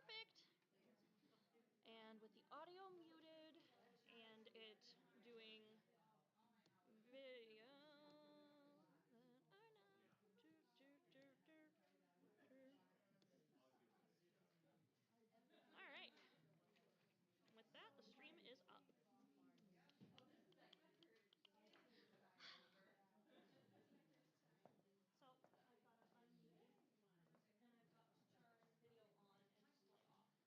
perfect. And with the audio muted and it doing video that I know. All right. With that, the stream is up. So I've got to unmute and I've got to turn video on and display off.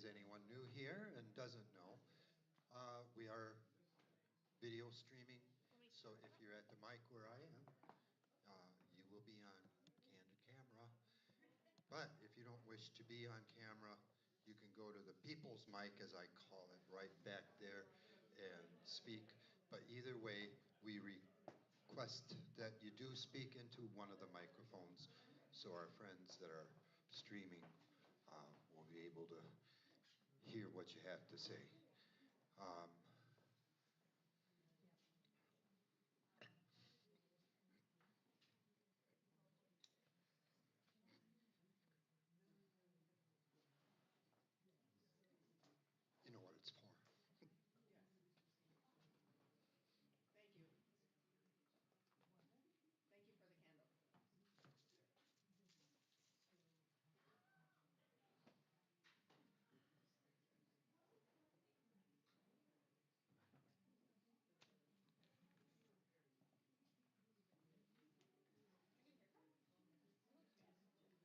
anyone new here and doesn't know, we are video streaming. So if you're at the mic where I am, you will be on candid camera. But if you don't wish to be on camera, you can go to the people's mic, as I call it, right back there and speak. But either way, we request that you do speak into one of the microphones so our friends that are streaming will be able to hear what you have to say. You know what it's for. Yes. Thank you.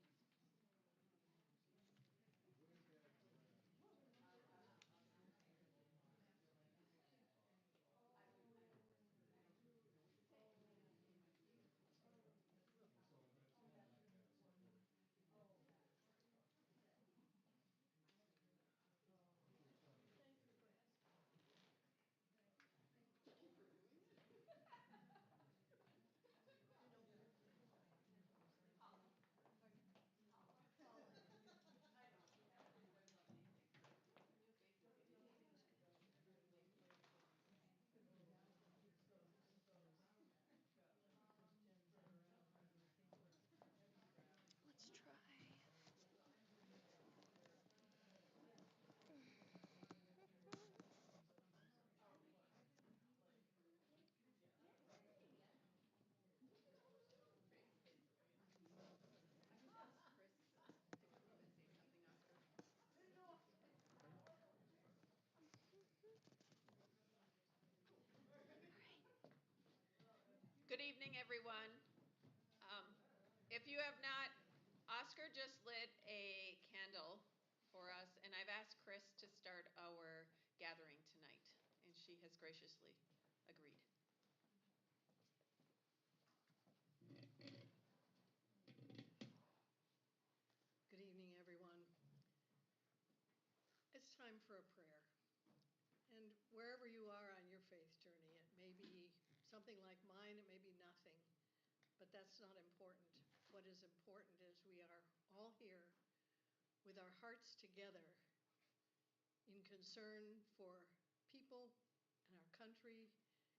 Thank you for the candle. Thank you for doing it. I know. Everybody's on anything. Thank you. Let's try. I should ask Chris to come up and say something, Oscar. Good evening, everyone. If you have not, Oscar just lit a candle for us, and I've asked Chris to start our gathering tonight, and she has graciously agreed. Good evening, everyone. It's time for a prayer. And wherever you are on your faith journey, it may be something like mine, it may be nothing, but that's not important. What is important is we are all here with our hearts together in concern for people and our country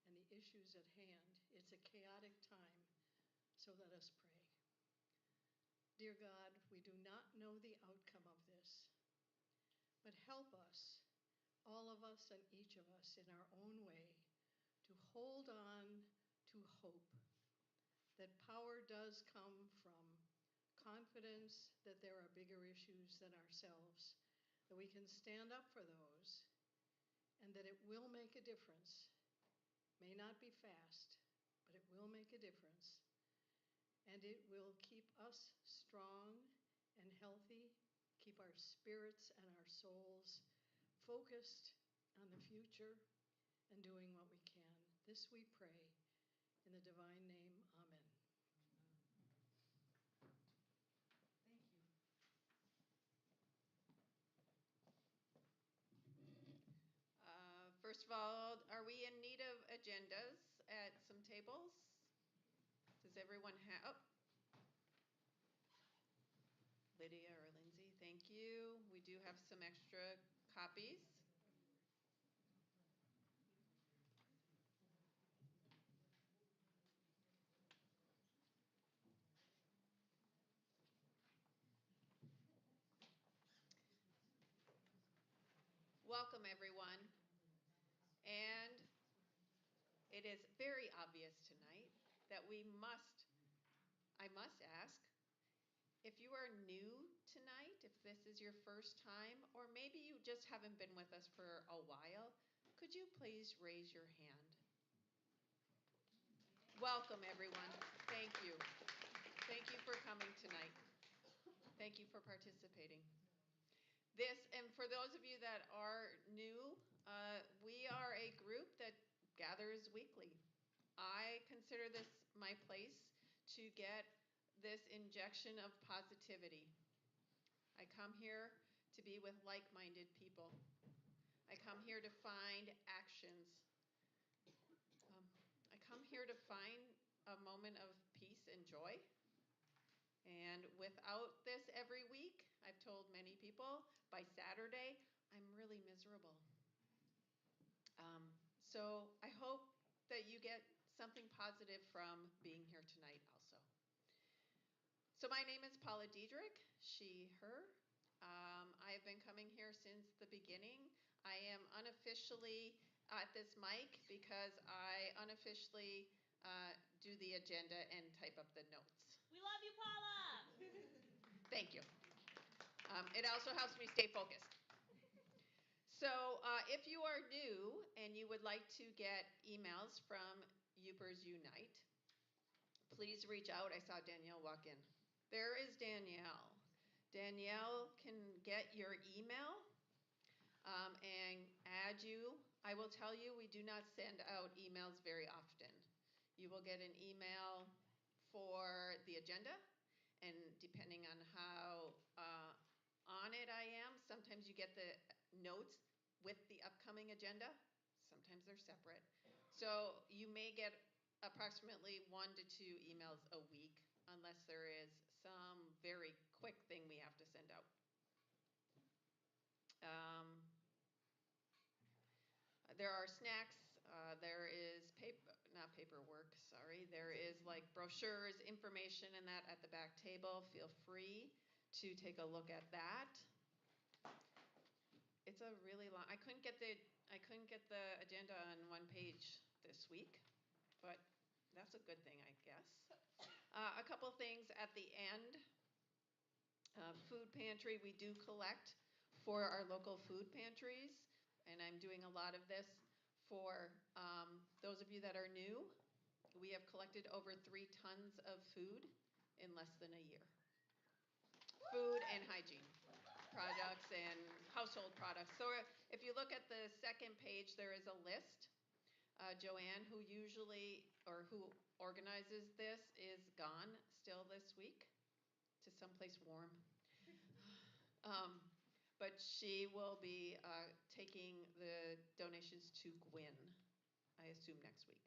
and the issues at hand. It's a chaotic time, so let us pray. Dear God, we do not know the outcome of this, but help us, all of us and each of us in our own way, to hold on to hope that power does come from confidence that there are bigger issues than ourselves, that we can stand up for those, and that it will make a difference. May not be fast, but it will make a difference. And it will keep us strong and healthy, keep our spirits and our souls focused on the future and doing what we can. This we pray in the divine name, amen. Thank you. First of all, are we in need of agendas at some tables? Does everyone have? Oh. Lydia or Lindsay, thank you. We do have some extra copies. Welcome, everyone. And it is very obvious tonight that I must ask, if you are new tonight, if this is your first time, or maybe you just haven't been with us for a while, could you please raise your hand? Welcome, everyone. Thank you. Thank you for coming tonight. Thank you for participating. And for those of you that are new, we are a group that gathers weekly. I consider this my place to get this injection of positivity. I come here to be with like-minded people. I come here to find actions. I come here to find a moment of peace and joy. And without this every week, I've told many people, by Saturday, I'm really miserable. So I hope that you get something positive from being here tonight also. So my name is Paula Diedrich, she, her. I have been coming here since the beginning. I am unofficially at this mic because I unofficially do the agenda and type up the notes. We love you, Paula! Thank you. It also helps me stay focused. So if you are new and you would like to get emails from Yoopers Unite, please reach out. I saw Danielle walk in. There is Danielle. Danielle can get your email and add you. I will tell you, we do not send out emails very often. You will get an email for the agenda, and depending on how on it I am, sometimes you get the notes with the upcoming agenda. Sometimes they're separate. So you may get approximately 1 to 2 emails a week, unless there is some very quick thing we have to send out. There are snacks, there is not paperwork, sorry. There is like brochures, information and that at the back table. Feel free to take a look at that. It's a really long, I couldn't get the agenda on one page this week, but that's a good thing, I guess. A couple things at the end. Food pantry, we do collect for our local food pantries, and I'm doing a lot of this for those of you that are new. We have collected over 3 tons of food in less than a year. Food and hygiene products and household products. So if you look at the second page, there is a list. Joanne, who organizes this, is gone still this week to someplace warm. But she will be taking the donations to Gwyn, I assume next week.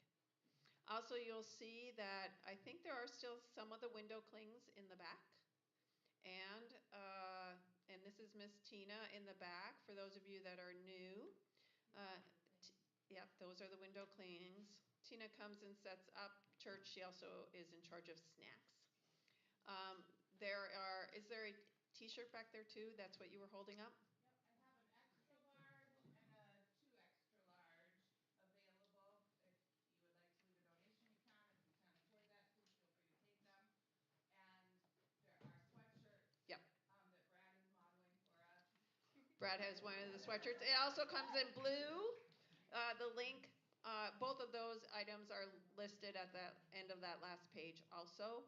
Also, you'll see that I think there are still some of the window clings in the back. And this is Miss Tina in the back, for those of you that are new. Yep, those are the window clings. Tina comes and sets up church. She also is in charge of snacks. Is there a t-shirt back there too? That's what you were holding up? Yep, I have an extra large and a 2 extra large available. If you would like to leave a donation, you can. If you can't afford that, please feel free to take them. And there are sweatshirts Yep. That Brad is modeling for us. Brad has one of the sweatshirts. It also comes in blue. The link, both of those items are listed at the end of that last page also.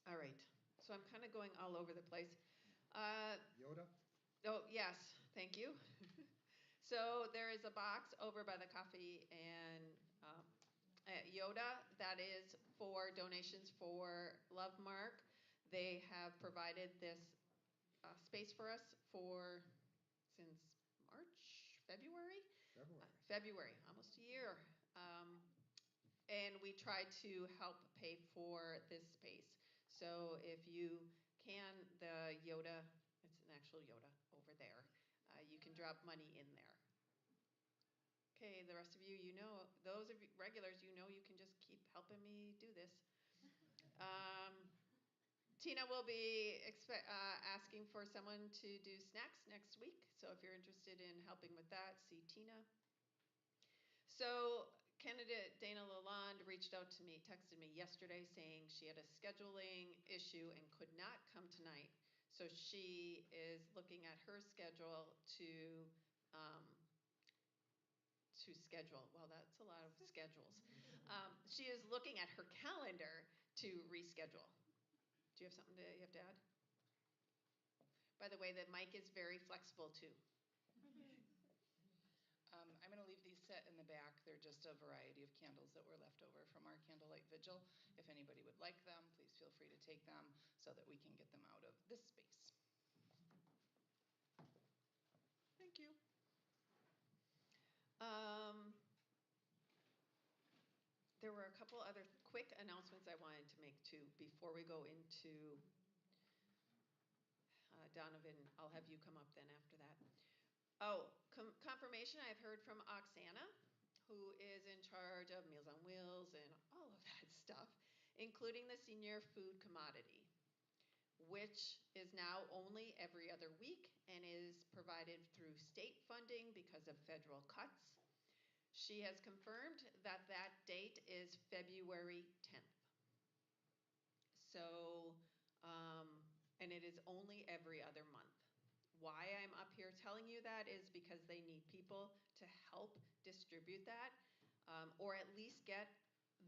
All right, so I'm kind of going all over the place. Yoda? Oh, yes, thank you. So there is a box over by the coffee and at Yoda that is for donations for Love Mark. They have provided this space for us since February, almost a year. And we try to help pay for this space. So if you can, the Yoda, it's an actual Yoda over there, you can drop money in there. Okay, the rest of you, you know, those of you regulars, you know you can just keep helping me do this. Tina will be asking for someone to do snacks next week. So if you're interested in helping with that, see Tina. So candidate Dana Lalonde reached out to me, texted me yesterday saying she had a scheduling issue and could not come tonight. So she is looking at her schedule to schedule. Well, that's a lot of schedules. She is looking at her calendar to reschedule. Do you have something you have to add? By the way, the mic is very flexible too. I'm going to leave these set in the back. They're just a variety of candles that were left over from our candlelight vigil. If anybody would like them, please feel free to take them so that we can get them out of this space. Thank you. There were a couple other quick announcements I wanted to make too before we go into Donovan. I'll have you come up then after that. Oh, confirmation, I've heard from Oksana, who is in charge of Meals on Wheels and all of that stuff, including the senior food commodity, which is now only every other week and is provided through state funding because of federal cuts. She has confirmed that that date is February 10th. So, and it is only every other month. Why I'm up here telling you that is because they need people to help distribute that, or at least get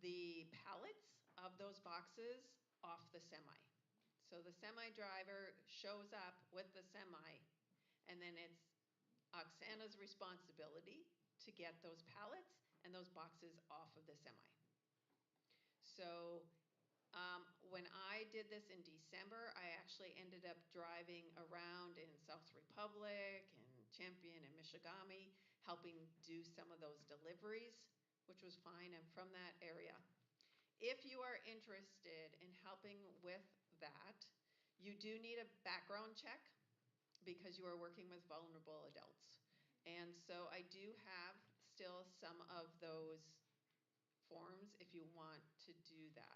the pallets of those boxes off the semi. So the semi driver shows up with the semi, and then it's Oksana's responsibility to get those pallets and those boxes off of the semi. So when I did this in December, I actually ended up driving around in South Republic and Champion and Michigami, helping do some of those deliveries, which was fine. I'm from that area. If you are interested in helping with that, you do need a background check because you are working with vulnerable adults. And so I do have still some of those forms if you want to do that.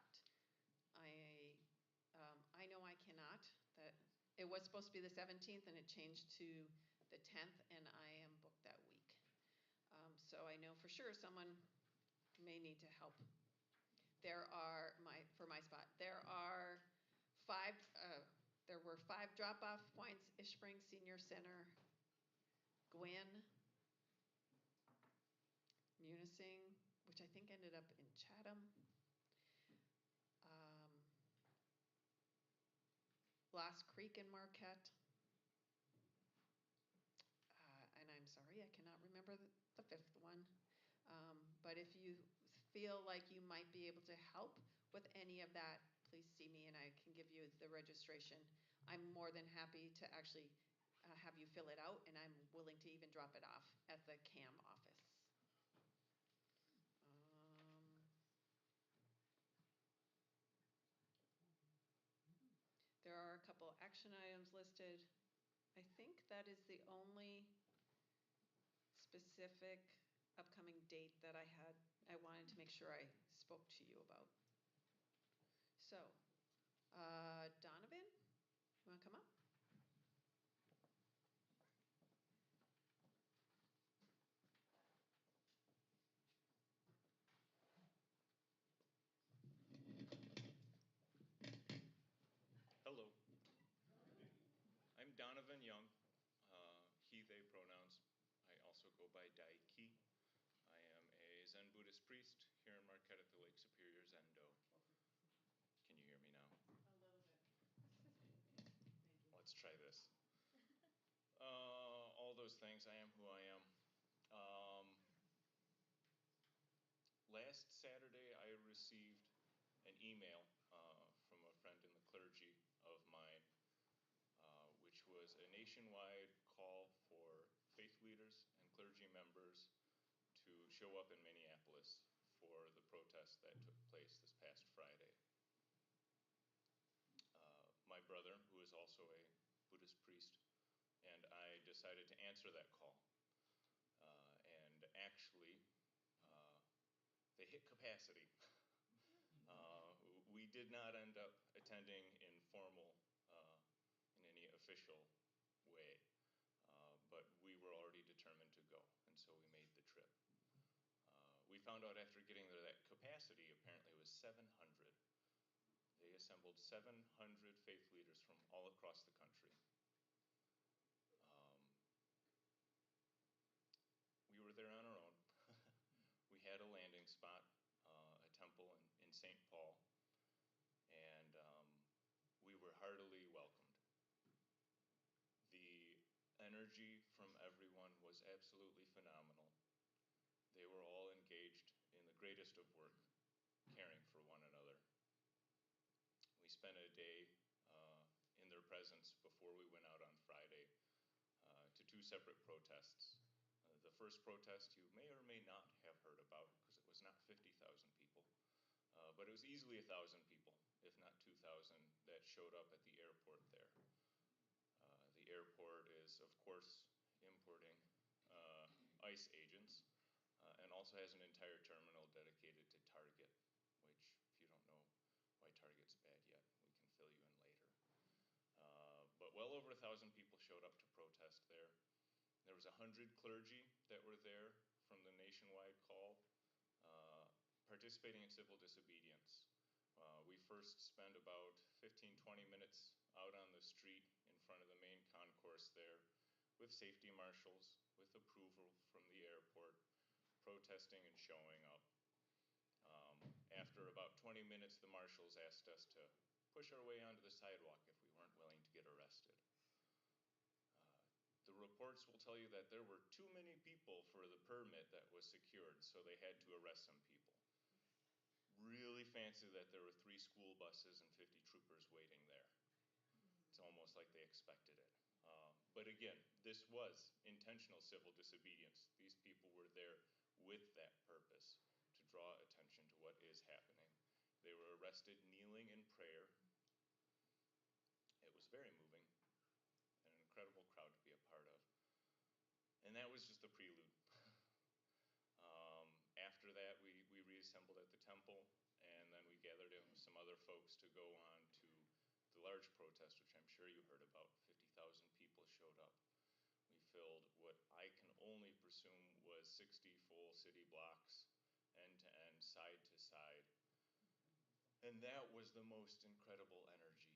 I know I cannot. That it was supposed to be the 17th and it changed to the 10th, and I am booked that week. So I know for sure someone may need to help. There are for my spot. There are there were 5 drop-off points: Ish Springs Senior Center, Gwynn, Munising, which I think ended up in Chatham. Lost Creek in Marquette. And I'm sorry, I cannot remember the 5th one. But if you feel like you might be able to help with any of that, please see me and I can give you the registration. I'm more than happy to actually have you fill it out, and I'm willing to even drop it off at the CAM office. There are a couple action items listed. I think that is the only specific upcoming date that I wanted to make sure I spoke to you about. So, Donovan, you want to come up? Hello. I'm Donovan Young, he, they pronouns. I also go by Daiki. I am a Zen Buddhist priest here in Marquette at the Lake Superior Zendo. Can you hear me now? A little bit. Thank you. Let's try this. All those things, I am who I am. Last Saturday, I received an email from a friend in the clergy of mine, which was a nationwide call for faith leaders and clergy members to show up in Minneapolis for the protest that took place this past Friday. My brother, who is also a Buddhist priest, and I decided to answer that call. And actually, they hit capacity. We did not end up attending in any official way, but we were already determined to go, and so we made the trip. We found out after getting there that capacity apparently was 700. They assembled 700 faith leaders from all across the country. We were there on our own. We had a landing spot, a temple in St. Paul, and we heartily welcomed. The energy from everyone was absolutely phenomenal. They were all engaged in the greatest of work, caring for one another. We spent a day in their presence before we went out on Friday to two separate protests. The first protest you may or may not have heard about because it was not 50,000 people, but it was easily 1,000 people, if not 2,000, that showed up at the airport there. The airport is, of course, importing ICE agents and also has an entire terminal dedicated to Target, which, if you don't know why Target's bad yet, we can fill you in later. But well over 1,000 people showed up to protest there. There was 100 clergy that were there from the nationwide call, participating in civil disobedience. We first spent about 15-20 minutes out on the street in front of the main concourse there with safety marshals, with approval from the airport, protesting and showing up. After about 20 minutes, the marshals asked us to push our way onto the sidewalk if we weren't willing to get arrested. The reports will tell you that there were too many people for the permit that was secured, so they had to arrest some people. Really fancy that there were 3 school buses and 50 troopers waiting there. It's almost like they expected it. But again, this was intentional civil disobedience. These people were there with that purpose, to draw attention to what is happening. They were arrested kneeling in prayer. It was very moving, an incredible crowd to be a part of. And that was just the prelude. After that, we reassembled at the temple, and then we gathered in with some other folks to go on to the large protest, which I'm sure you heard about. 50,000 people showed up. We filled what I can only presume was 60 full city blocks, end to end, side to side. And that was the most incredible energy.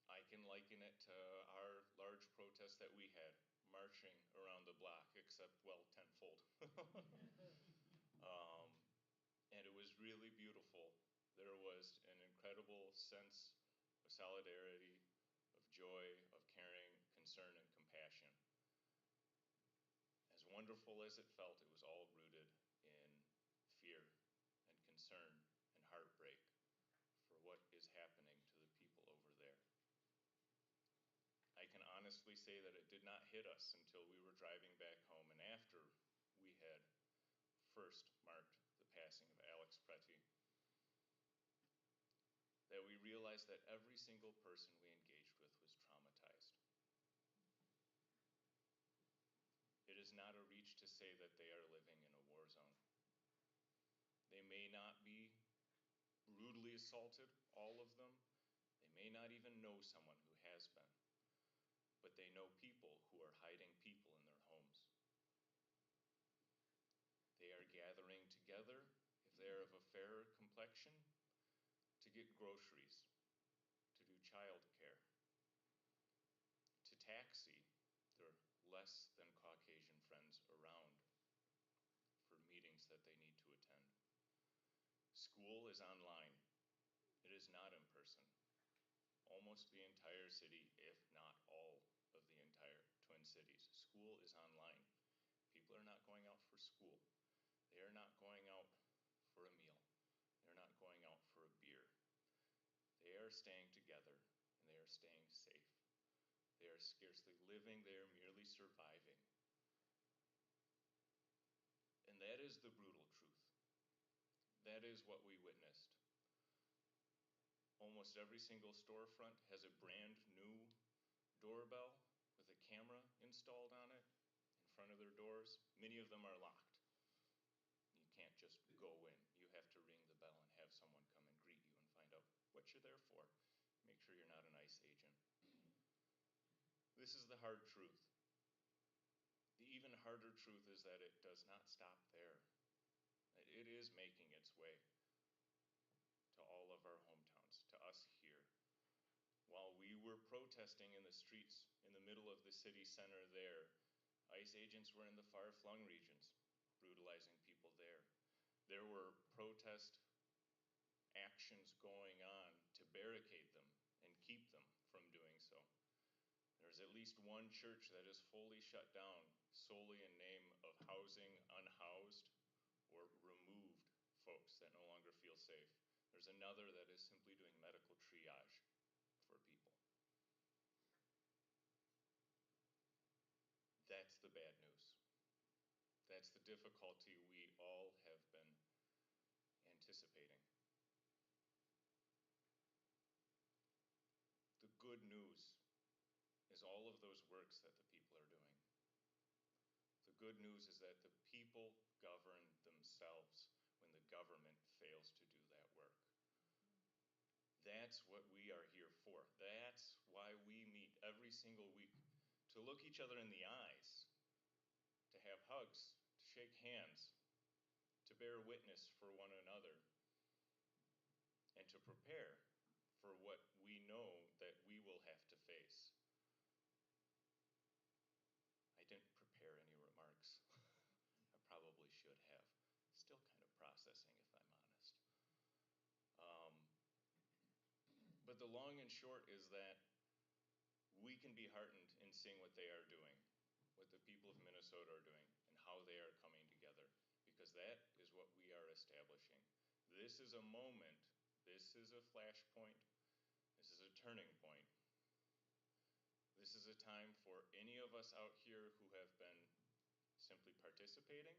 I can liken it to our large protest that we had, marching around the block, except, well, tenfold. And it was really beautiful. There was an incredible sense of solidarity, of joy, of caring, concern, and compassion. As wonderful as it felt, it was all rooted in fear and concern and heartbreak for what is happening to the people over there. I can honestly say that it did not hit us until we were driving back home and after we had first marked the passing of Alex Pretty, that we realized that every single person we engaged with was traumatized. It is not a reach to say that they are living in a war zone. They may not be brutally assaulted, all of them. They may not even know someone who has been. But they know people who are hiding people in their homes. They are gathering together, if they are of a fairer complexion, to get groceries, to do child care, to taxi their less than Caucasian friends around for meetings that they need to attend. School is online. It is not in person. Almost the entire city, if not all of the entire Twin Cities, school is online. People are not going out for school. They are not going out for a meal. They're not going out for a beer. They are staying together, and they are staying safe. They are scarcely living, they are merely surviving. And that is the brutal truth. That is what we witnessed. Almost every single storefront has a brand new doorbell with a camera installed on it in front of their doors. Many of them are locked. You can't just go in. You have to ring the bell and have someone come and greet you and find out what you're there for. Make sure you're not an ICE agent. This is the hard truth. The even harder truth is that it does not stop there. It is making its way to all of our hometowns, to us here. While we were protesting in the streets in the middle of the city center there, ICE agents were in the far-flung regions, brutalizing people there. There were protest actions going on to barricade them There's at least one church that is fully shut down solely in name of housing unhoused or removed folks that no longer feel safe. There's another that is simply doing medical triage for people. That's the bad news. That's the difficulty we all have been anticipating. The good news is all of those works that the people are doing. The good news is that the people govern themselves when the government fails to do that work. That's what we are here for. That's why we meet every single week, to look each other in the eyes, to have hugs, to shake hands, to bear witness for one another, and to prepare for what we know that we will have to face. I didn't prepare any remarks. I probably should have. Still kind of processing, if I'm honest. But the long and short is that we can be heartened in seeing what they are doing, what the people of Minnesota are doing, and how they are coming together, because that is what we are establishing. This is a moment, this is a flashpoint, this is a turning point. This is a time for any of us out here who have been simply participating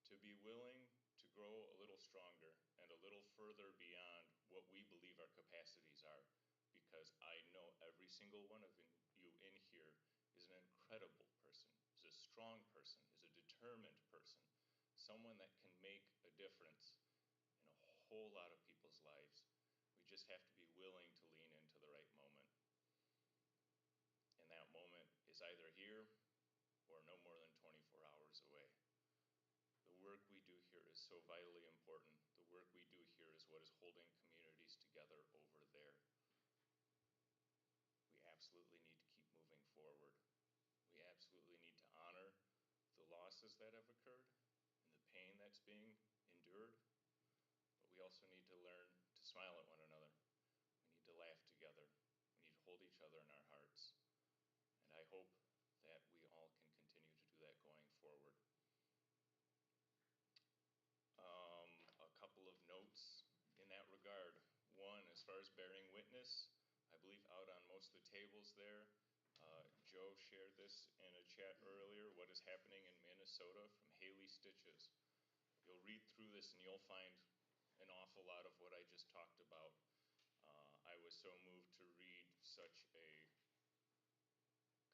to be willing to grow a little stronger and a little further beyond what we believe our capacities are, because I know every single one of you in here is an incredible person, is a strong person, is a determined person, someone that can make a difference in a whole lot of people's lives. We just have to be willing to lean into the right moment. And that moment is either here or no more than 24 hours away. The work we do here is so vitally important. The work we do here is what is holding communities together over there. We absolutely need to keep moving forward. We absolutely need to honor the losses that have occurred and the pain that's being endured. But we also need to learn to smile at one another. We need to laugh together. We need to hold each other in our hearts. And I hope that we all can continue to do that going forward. A couple of notes in that regard. One, as far as bearing witness, I believe out on most of the tables there, Joe shared this in a chat earlier, what is happening in Minnesota from Haley Stitches. You'll read through this and you'll find an awful lot of what I just talked about. I was so moved to read such a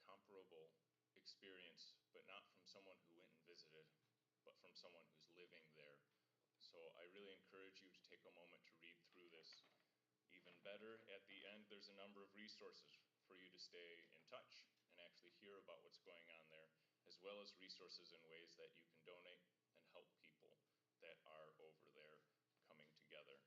comparable experience, but not from someone who went and visited, but from someone who's living there. So I really encourage you to take a moment to read through this. Even better, at the end, there's a number of resources for you to stay in touch and actually hear about what's going on there, as well as resources and ways that you can donate and help people that are over there coming together.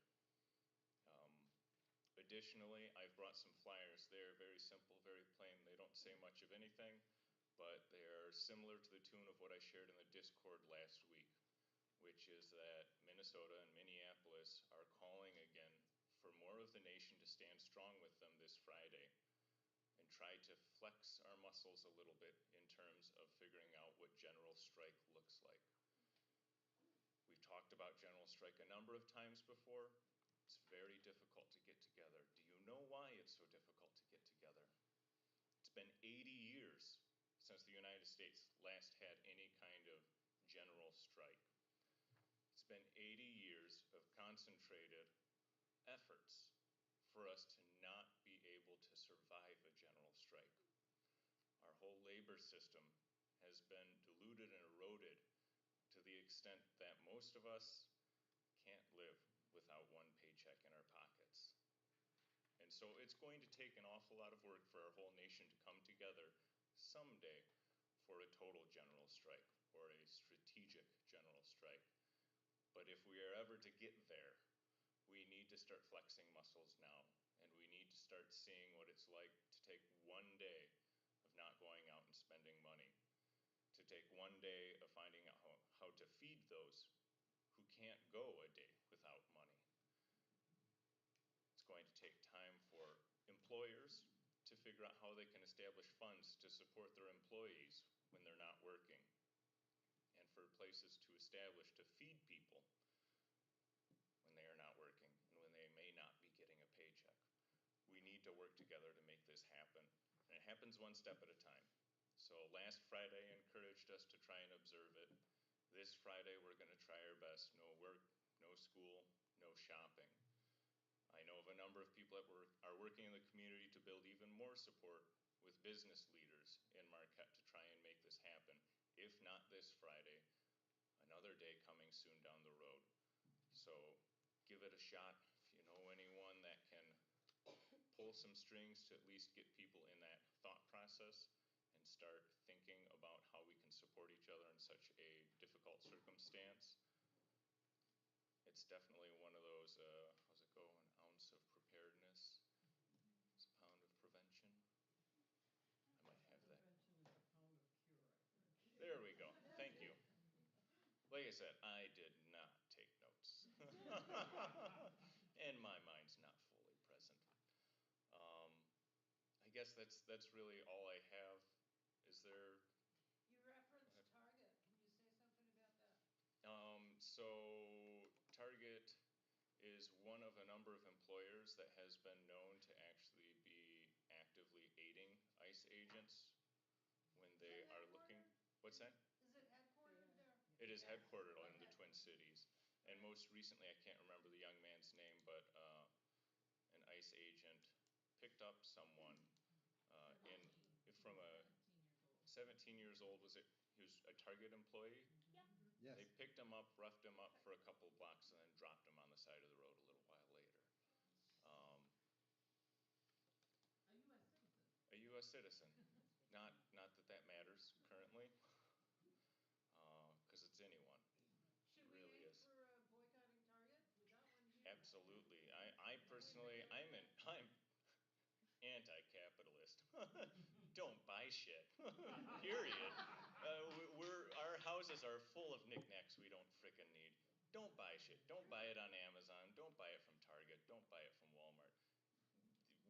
Additionally, I've brought some flyers. They're very simple, very plain. They don't say much of anything, but they're similar to the tune of what I shared in the Discord last week, which is that Minnesota and Minneapolis are calling again for more of the nation to stand strong with them this Friday and try to flex our muscles a little bit in terms of figuring out what general strike looks like. We've talked about general strike a number of times before. It's very difficult to get together. Do you know why it's so difficult to get together? It's been 80 years since the United States last had any kind of general strike. It's been 80 years of concentrated efforts for us to not be able to survive a general strike. Our whole labor system has been diluted and eroded to the extent that most of us can't live without one paycheck in our pockets. And so it's going to take an awful lot of work for our whole nation to come together someday for a total general strike or a strategic general strike. But if we are ever to get there, we need to start flexing muscles now, and we need to start seeing what it's like to take one day of not going out and spending money, to take one day of finding out how to feed those who can't go a day without money. It's going to take time for employers to figure out how they can establish funds to support their employees when they're not working, and for places to establish to feed people when they are not working and when they may not be getting a paycheck. We need to work together to make this happen, and it happens one step at a time. So last Friday encouraged us to try and observe it. This Friday we're going to try our best. No work, no school, no shopping. I know of a number of people that are working in the community to build even more support with business leaders in Marquette to try and make this happen. If not this Friday, another day coming soon down the road. So give it a shot. If you know anyone that can pull some strings to at least get people in that thought process and start thinking about how we can support each other in such a difficult circumstance. It's definitely one of those, how's it go, an ounce of preparedness is a pound of prevention. I might have that. Prevention is a pound of cure, I think. There we go. Thank you. Like I said, I did not take notes. And my mind's not fully present. I guess that's really all I have. Is there? You referenced Target. Can you say something about that? So Target is one of a number of employers that has been known to actually be actively aiding ICE agents when they are looking. What's that? Is it headquartered there? It is headquartered in the Twin Cities. And most recently, I can't remember the young man's name, but an ICE agent picked up someone from a 17 years old. He was a Target employee? Yeah. Yes. They picked him up, roughed him up for a couple blocks, and then dropped him on the side of the road a little while later. A U.S. citizen. A U.S. citizen. Not that matters currently, because it's anyone. Should Really we aim is. for boycotting Target? We got one here. Absolutely. I personally, I'm anti-capitalist. Don't buy shit. Period. Our houses are full of knickknacks we don't frickin' need. Don't buy shit. Don't buy it on Amazon. Don't buy it from Target. Don't buy it from Walmart.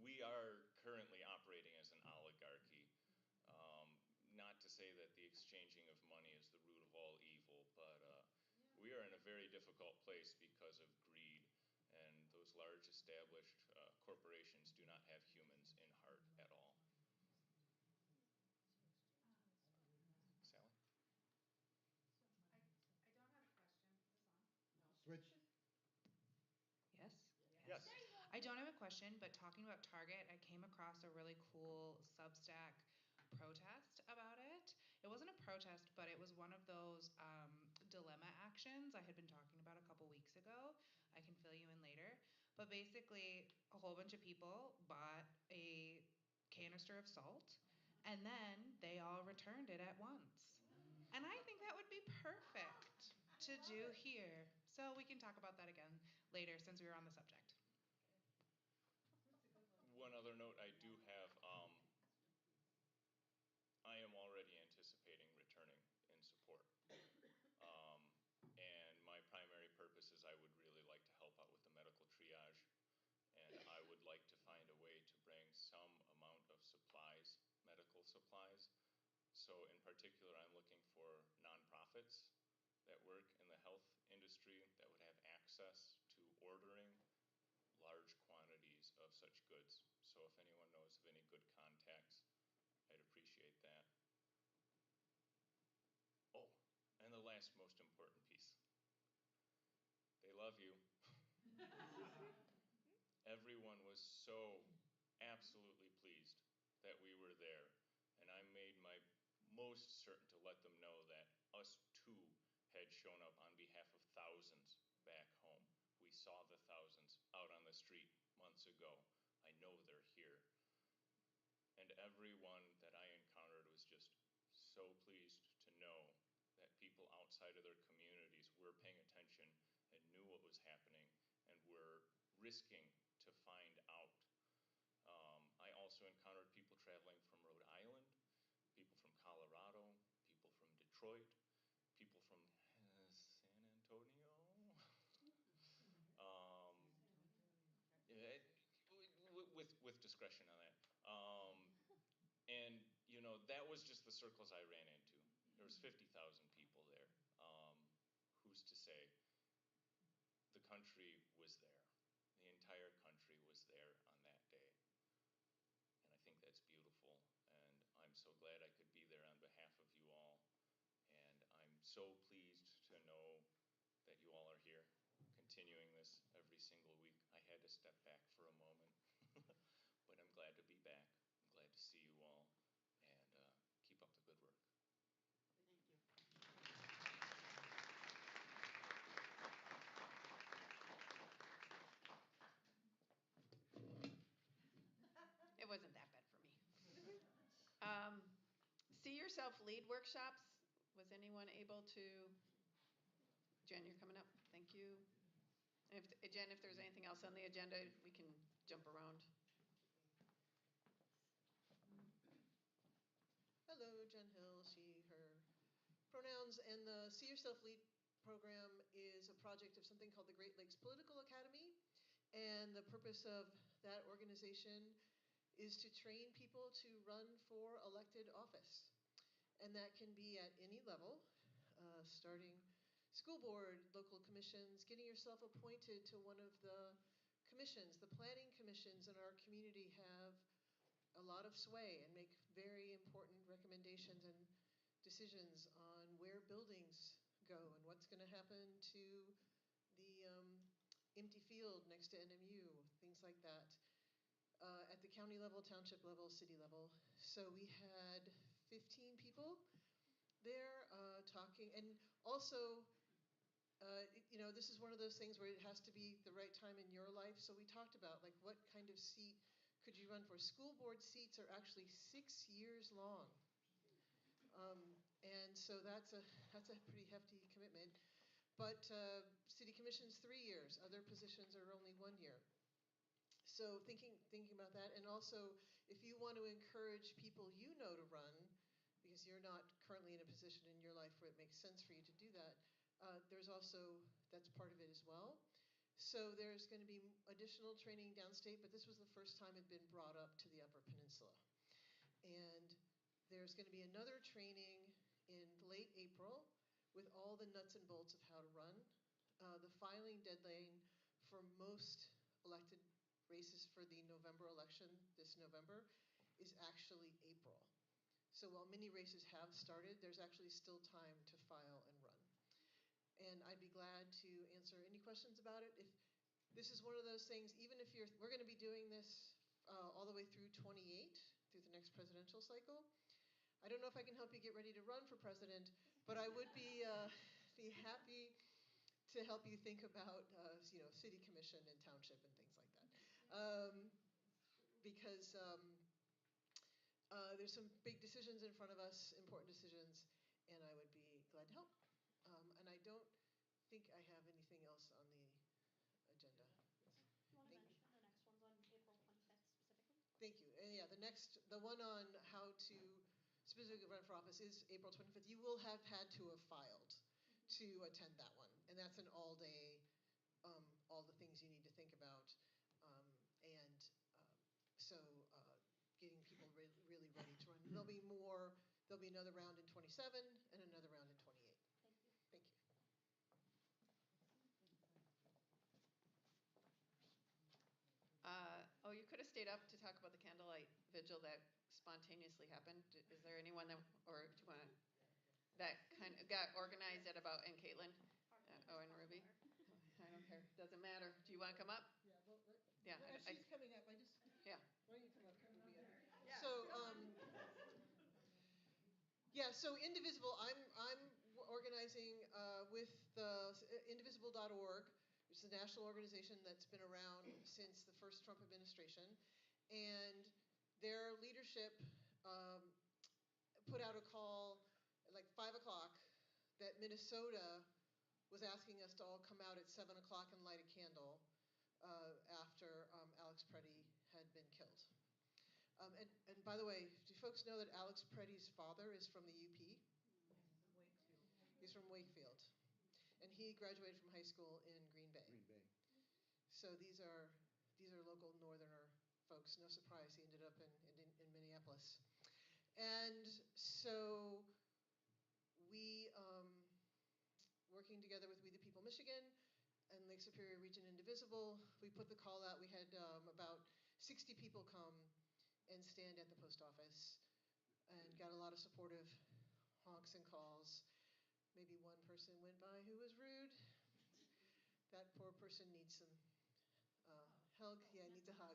We are currently operating as an oligarchy. Not to say that the exchanging of money is the root of all evil, but we are in a very difficult place because of greed. And those large established corporations do not have humans in heart at all. Sally? I don't have a question. Is this on? No. Switch. Yes? Yes. I don't have a question, but talking about Target, I came across a really cool Substack protest about it. It wasn't a protest, but it was one of those dilemma actions I had been talking about a couple weeks ago. I can fill you in later. But basically, a whole bunch of people bought a canister of salt, and then they all returned it at once. And I think that would be perfect to do here. So we can talk about that again later since we were on the subject. That's a good one. One other note I do have, I am already anticipating returning in support. And my primary purpose is I would really like to help out with the medical triage, and I would like to find a way to bring some amount of supplies, medical supplies. So in particular, I'm looking for nonprofits that work in the health industry that would have access to ordering large quantities of such goods. So if anyone knows of any good contacts, I'd appreciate that. Oh, and the last most important piece. They love you. Everyone was so absolutely pleased that we were there, and I made my most certain to let them know that us too had shown up on behalf of thousands back home. We saw the thousands out on the street months ago. I know they're here. And everyone that I encountered was just so pleased to know that people outside of their communities were paying attention and knew what was happening and were risking to find out. I also encountered people traveling from Rhode Island, people from Colorado, people from Detroit, people from San Antonio. Yeah, with discretion on that. And, you know, that was just the circles I ran into. There was 50,000 people there. Who's to say? The country was there. The entire country was there on that day. And I think that's beautiful. And I'm so glad I could be there on behalf of you all. And I'm so pleased to know that you all are here, continuing this every single week. I had to step back for a moment, but I'm glad to be back. I'm glad to see you all, and keep up the good work. Thank you. It wasn't that bad for me. See Yourself Lead workshops. Was anyone able to? Jen, you're coming up. Thank you. Jen, if there's anything else on the agenda, we can jump around. Hello, Jen Hill, she, her pronouns. And the See Yourself Lead program is a project of something called the Great Lakes Political Academy. And the purpose of that organization is to train people to run for elected office. And that can be at any level, starting school board, local commissions, getting yourself appointed to one of the commissions. The planning commissions in our community have a lot of sway and make very important recommendations and decisions on where buildings go and what's going to happen to the empty field next to NMU, things like that. At the county level, township level, city level. So we had 15 people there talking, and also, you know, this is one of those things where it has to be the right time in your life. So we talked about like what kind of seat could you run for. School board seats are actually 6 years long, and so that's a pretty hefty commitment. But city commission's 3 years. Other positions are only 1 year. So thinking about that, and also if you want to encourage people you know to run, because you're not currently in a position in your life where it makes sense for you to do that, there's also, that's part of it as well. So there's going to be additional training downstate, but this was the first time it'd been brought up to the Upper Peninsula. And there's going to be another training in late April with all the nuts and bolts of how to run. The filing deadline for most elected races for the November election this November is actually April. So while many races have started, there's actually still time to file and run. And I'd be glad to answer any questions about it. If this is one of those things, even if we're going to be doing this all the way through 28, through the next presidential cycle. I don't know if I can help you get ready to run for president, but I would be happy to help you think about, you know, city commission and township and things like that. Because there's some big decisions in front of us, important decisions, and I would be glad to help. And I don't think I have anything else on the agenda. You want to mention the next one's on April 25th specifically? Thank you. And yeah, the one on how to specifically run for office is April 25th. You will have had to have filed to attend that one. And that's an all day, all the things you need to think about. So getting people really ready to run. There'll be another round in 27 and another round in 28. Thank you. Thank you. Oh, you could have stayed up to talk about the candlelight vigil that spontaneously happened. Is there anyone that, or do you want to, that kind of got organized at about, and Caitlin? And Ruby? I don't care. Doesn't matter. Do you want to come up? Yeah, well, yeah. Well, she's coming up. Yeah. Why don't you come up, Ruby? Yeah. So, yeah, so Indivisible, I'm organizing with the indivisible.org, which is a national organization that's been around since the first Trump administration. And their leadership put out a call at like 5 o'clock that Minnesota was asking us to all come out at 7 o'clock and light a candle after Alex Preddy had been killed. And by the way, do folks know that Alex Preddy's father is from the UP? Wakefield. He's from Wakefield. And he graduated from high school in Green Bay. Green Bay. So these are local northerner folks. No surprise he ended up in Minneapolis. And so we, working together with We the People Michigan and Lake Superior Region Indivisible, we put the call out. We had about 60 people come and stand at the post office and got a lot of supportive honks and calls. Maybe one person went by who was rude. That poor person needs some hug. Yeah, needs a hug.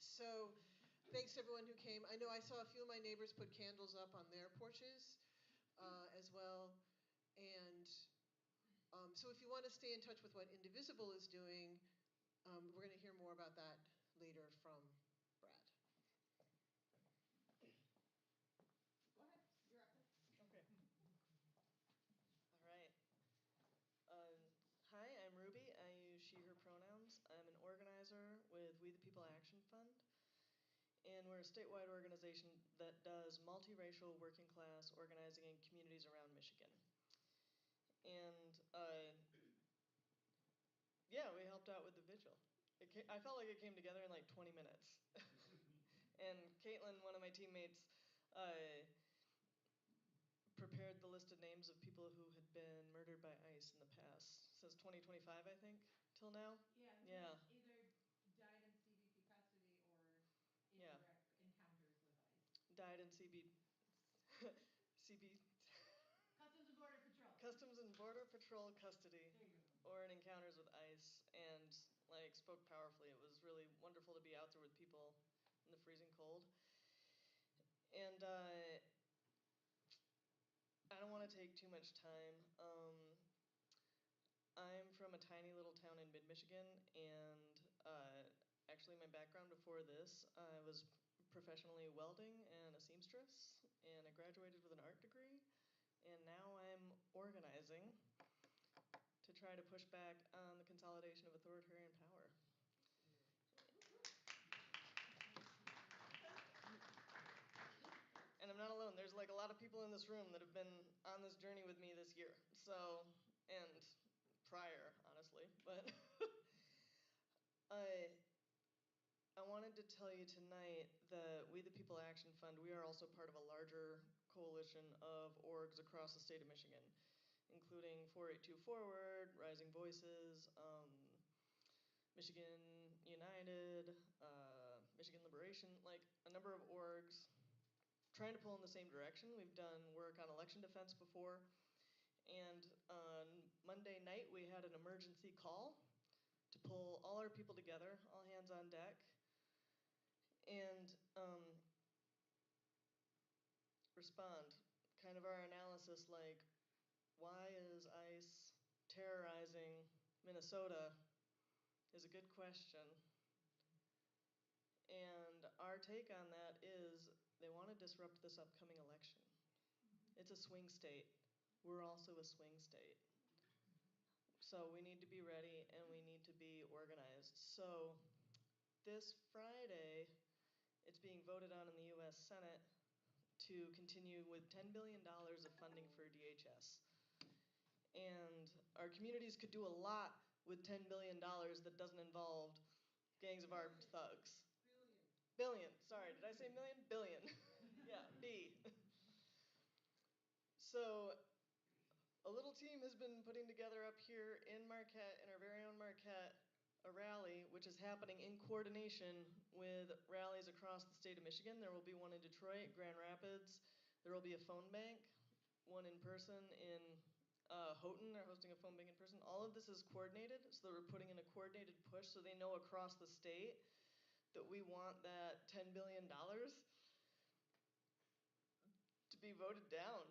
So thanks to everyone who came. I know I saw a few of my neighbors put candles up on their porches as well. And so if you want to stay in touch with what Indivisible is doing, we're going to hear more about that later from Brad. Go ahead, you're up. Okay. All right. Hi, I'm Ruby. I use she, her pronouns. I'm an organizer with We the People Action Fund. And we're a statewide organization that does multiracial working class organizing in communities around Michigan. And yeah, we helped out with the vigil. I felt like it came together in like 20 minutes. And Caitlin, one of my teammates, prepared the list of names of people who had been murdered by ICE in the past, since 2025, I think, till now. Yeah. Either died in CBP custody or in direct encounters with ICE. Died in CB. Customs and Border Patrol. Customs and Border Patrol custody, or in encounters with ICE, and like spoke powerfully. It was really wonderful to be out there with people in the freezing cold. And I don't want to take too much time. I'm from a tiny little town in mid-Michigan, and actually my background before this, I was professionally welding and a seamstress, and I graduated with an art degree, and now I'm organizing to try to push back on the consolidation of authoritarian power. And I'm not alone. There's like a lot of people in this room that have been on this journey with me this year. So, and prior, honestly. But I wanted to tell you tonight that We the People Action Fund, we are also part of a larger coalition of orgs across the state of Michigan, including 482 Forward, Rising Voices, Michigan United, Michigan Liberation, like a number of orgs trying to pull in the same direction. We've done work on election defense before. And on Monday night, we had an emergency call to pull all our people together, all hands on deck, and respond. Kind of our analysis, like, why is ICE terrorizing Minnesota is a good question. And our take on that is they want to disrupt this upcoming election. It's a swing state. We're also a swing state. So we need to be ready and we need to be organized. So this Friday, it's being voted on in the US Senate to continue with $10 billion of funding for DHS. And our communities could do a lot with $10 billion that doesn't involve gangs of armed thugs. Billion, sorry, did I say million? Billion. Yeah, B. So a little team has been putting together up here in Marquette, in our very own Marquette, a rally which is happening in coordination with rallies across the state of Michigan. There will be one in Detroit, Grand Rapids. There will be a phone bank, one in person in Houghton. They're hosting a phone bank in person. All of this is coordinated, so that we're putting in a coordinated push so they know across the state that we want that $10 billion to be voted down.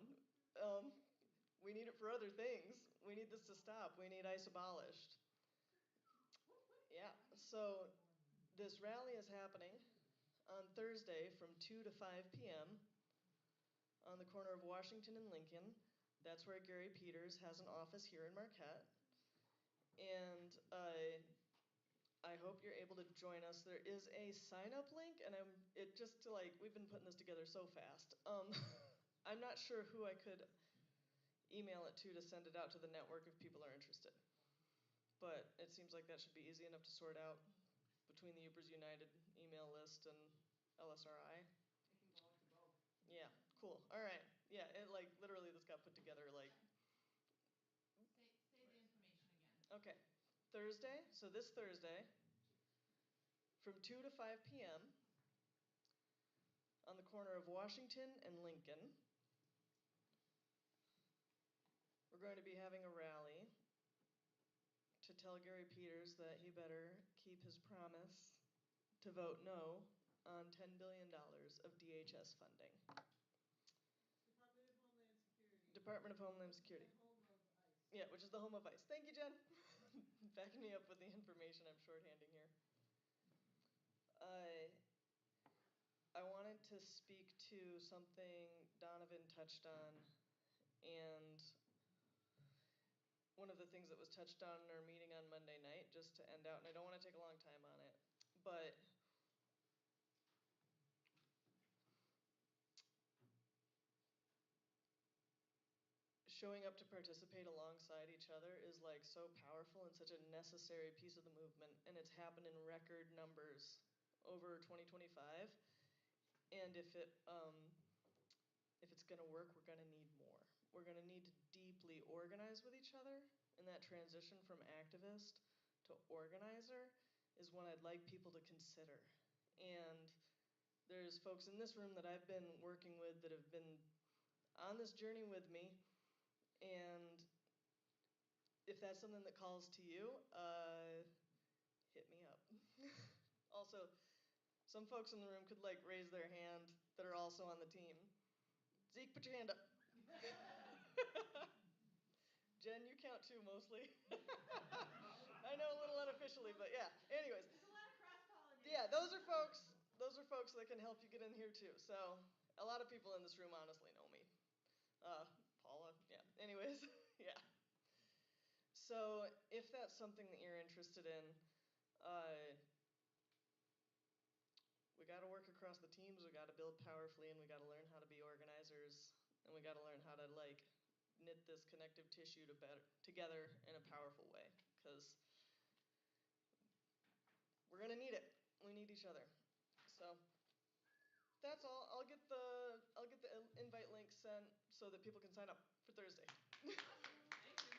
We need it for other things. We need this to stop. We need ICE abolished. Yeah, so this rally is happening on Thursday from 2 to 5 p.m. on the corner of Washington and Lincoln. That's where Gary Peters has an office here in Marquette. And I hope you're able to join us. There is a sign-up link, and we've been putting this together so fast. I'm not sure who I could email it to send it out to the network if people are interested. But it seems like that should be easy enough to sort out between the Yoopers United email list and LSRI. Yeah, cool. All right. Yeah, it like literally this got put together like. Say the information again. Okay. Thursday, so this Thursday, from 2 to 5 p.m. on the corner of Washington and Lincoln. We're going to be having a rally to tell Gary Peters that he better keep his promise to vote no on $10 billion of DHS funding. Department of Homeland Security. Department of Homeland Security. The home of ICE. Yeah, which is the home of ICE. Thank you, Jen. Backing me up with the information I'm shorthanding here. I wanted to speak to something Donovan touched on, and one of the things that was touched on in our meeting on Monday night, just to end out, and I don't want to take a long time on it, but showing up to participate alongside each other is like so powerful and such a necessary piece of the movement, and it's happened in record numbers over 2025. And if it's going to work, we're going to need more. We're going to need to deeply organize with each other, and that transition from activist to organizer is one I'd like people to consider. And there's folks in this room that I've been working with that have been on this journey with me, and if that's something that calls to you, hit me up. Also, some folks in the room could like raise their hand that are also on the team. Zeke, put your hand up. Jen, you count too mostly. I know a little unofficially, but yeah. Anyways. There's a lot of cross-pollination. Yeah, those are folks that can help you get in here too. So a lot of people in this room honestly know me. Paula, yeah. Anyways, yeah. So if that's something that you're interested in, we got to work across the teams. We got to build powerfully, and we got to learn how to be organizers, and we got to learn how to like knit this connective tissue together in a powerful way, because we're gonna need it. We need each other. So that's all. I'll get the invite link sent so that people can sign up for Thursday. Thank you.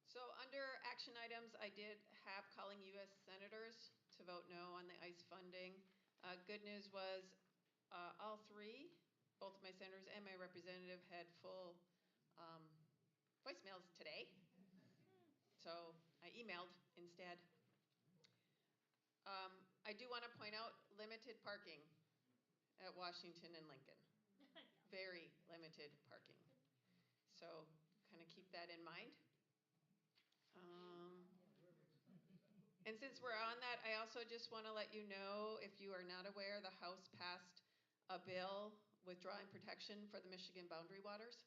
So under action items, I did have calling U.S. senators to vote no on the ICE funding. Good news was all three, both my senators and my representative, had full voicemails today. So I emailed instead. I do want to point out limited parking at Washington and Lincoln. Very limited parking. So kind of keep that in mind. And since we're on that, I also just want to let you know, if you are not aware, the House passed a bill withdrawing protection for the Michigan boundary waters.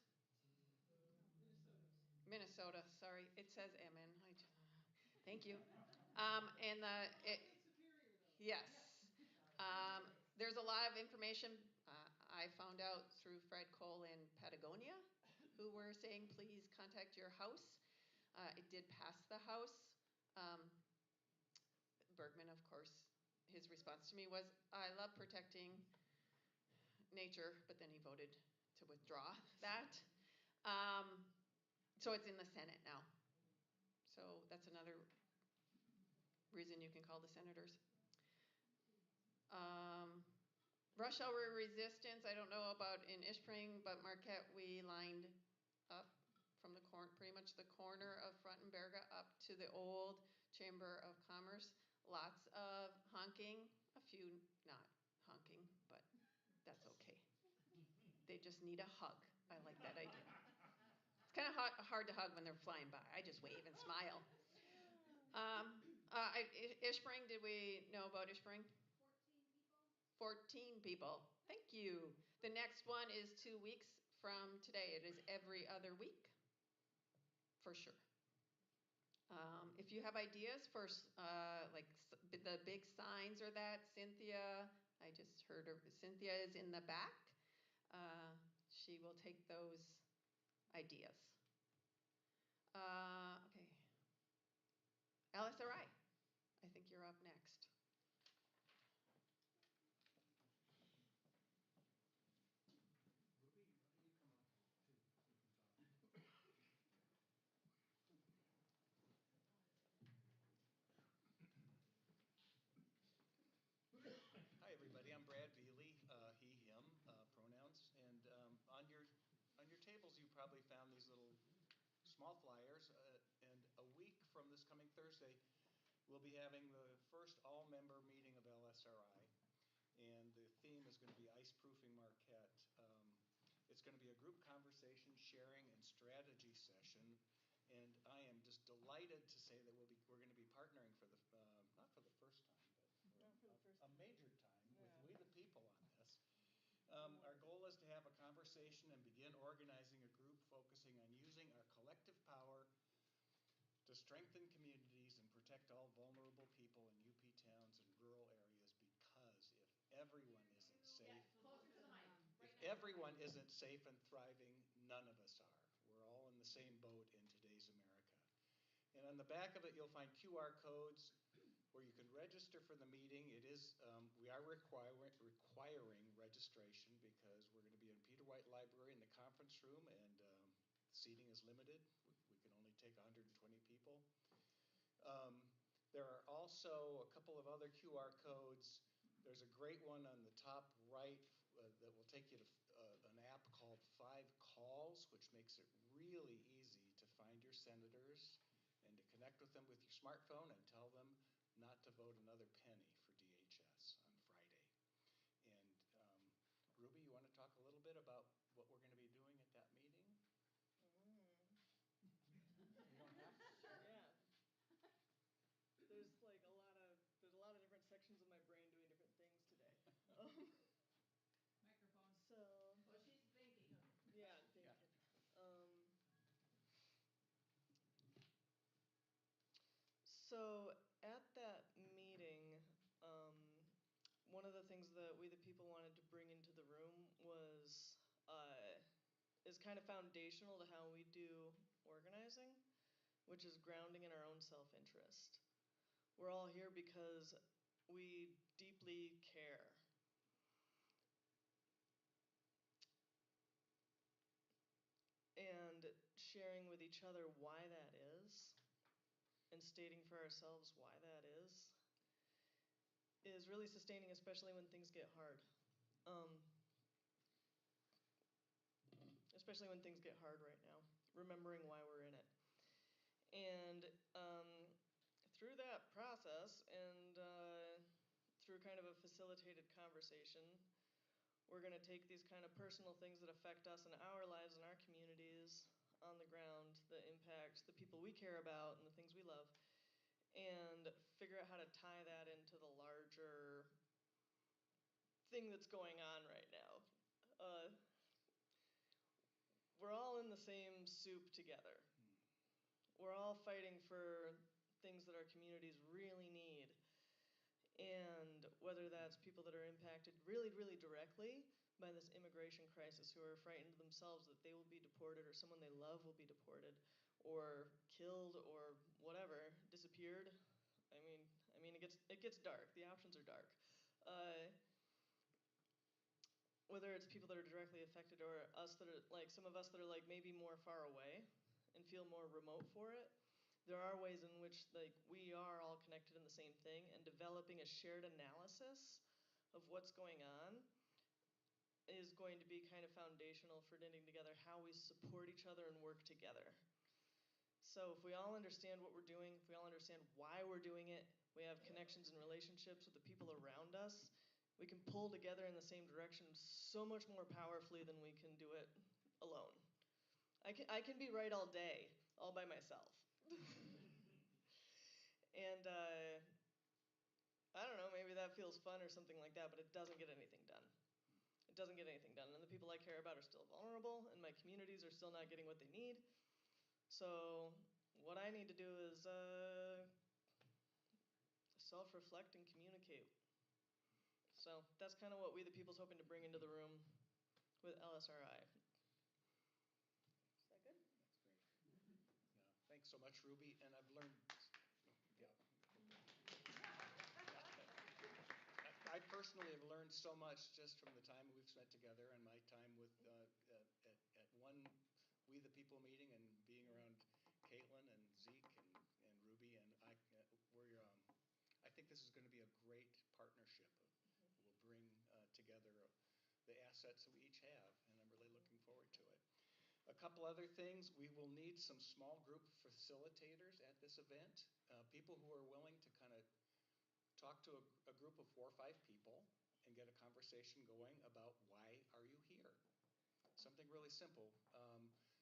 Minnesota, sorry. It says MN. Thank you. And yes. There's a lot of information I found out through Fred Cole in Patagonia, who were saying, please contact your House. It did pass the House. Bergman, of course, his response to me was, I love protecting nature, but then he voted to withdraw that. So it's in the Senate now. So that's another reason you can call the senators. Rush hour resistance, I don't know about in Ishpring, but Marquette, we lined up from the pretty much the corner of Front and Berga up to the old Chamber of Commerce. Lots of honking, a few not honking, but that's okay. They just need a hug. I like that idea. It's kind of hard to hug when they're flying by. I just wave and smile. Ishpring, did we know about Ishpring? 14 people. Thank you. The next one is 2 weeks from today. It is every other week, for sure. If you have ideas for like the big signs or that, Cynthia, I just heard her. Cynthia is in the back. She will take those ideas. Okay. LSRI, I think you're all up next. Ruby, why don't you come up too, so you can talk? Hi, everybody. I'm Brad Veely, he, him pronouns. And on your tables, you probably found these little small flyers. And a week from this coming Thursday, we'll be having the first all-member meeting of LSRI. And the theme is going to be ice-proofing Marquette. It's going to be a group conversation, sharing, and strategy session. And I am just delighted to say that we're going to be partnering for the not for the first time, but a major time with We the People on this. Our goal is to have a conversation and begin organizing a group focusing on using our collective power to strengthen communities and protect all vulnerable people in UP towns and rural areas, because if everyone isn't safe, and thriving, none of us are. We're all in the same boat in today's America. And on the back of it, you'll find QR codes where you can register for the meeting. It is we are requiring registration because we're going to be in Peter White Library in the conference room, and seating is limited. We can only take 120 people. There are also a couple of other QR codes. There's a great one on the top right that will take you to an app called 5 Calls, which makes it really easy to find your senators and to connect with them with your smartphone and tell them not to vote another penny for DHS on Friday. And Ruby, you want to talk a little bit about what we're going to be doing at that meeting? You don't have to. Yeah. There's a lot of different sections of my brain doing different things today. Microphone. So. Well, she's thinking. Yeah, thinking. So at that meeting, one of the things that We the People wanted to bring into the room was is kind of foundational to how we do organizing, which is grounding in our own self-interest. We're all here because we deeply care. And sharing with each other why that is, and stating for ourselves why that is really sustaining, especially when things get hard. Especially when things get hard right now, remembering why we're in it. And through that process and through kind of a facilitated conversation, we're going to take these kind of personal things that affect us in our lives and our communities on the ground, that impact the people we care about and the things we love, and figure out how to tie that into the larger thing that's going on right now. We're all in the same soup together. We're all fighting for things that our communities really need. And whether that's people that are impacted really, really directly by this immigration crisis, who are frightened themselves that they will be deported or someone they love will be deported or killed or whatever, disappeared. I mean, it gets dark. The options are dark. Whether it's people that are directly affected or us that are some of us that are maybe more far away and feel more remote for it, there are ways in which we are all connected in the same thing, and developing a shared analysis of what's going on is going to be kind of foundational for knitting together how we support each other and work together. So if we all understand what we're doing, if we all understand why we're doing it, we have connections and relationships with the people around us, we can pull together in the same direction so much more powerfully than we can do it alone. I can be right all day, all by myself. And I don't know, maybe that feels fun or something like that, but it doesn't get anything done. It doesn't get anything done. And the people I care about are still vulnerable, and my communities are still not getting what they need. So what I need to do is self-reflect and communicate. So that's kind of what We the People's hoping to bring into the room with LSRI. Is that good? That's great. Yeah. Thanks so much, Ruby. And I've learned. Yeah. personally have learned so much just from the time we've spent together and my time with at one We the People meeting and being around Caitlin and Zeke and Ruby and I think this is going to be a great partnership. We'll bring together the assets that we each have, and I'm really looking forward to it. A couple other things, we will need some small group facilitators at this event, people who are willing to kind of talk to a group of 4 or 5 people and get a conversation going about why are you here? Something really simple.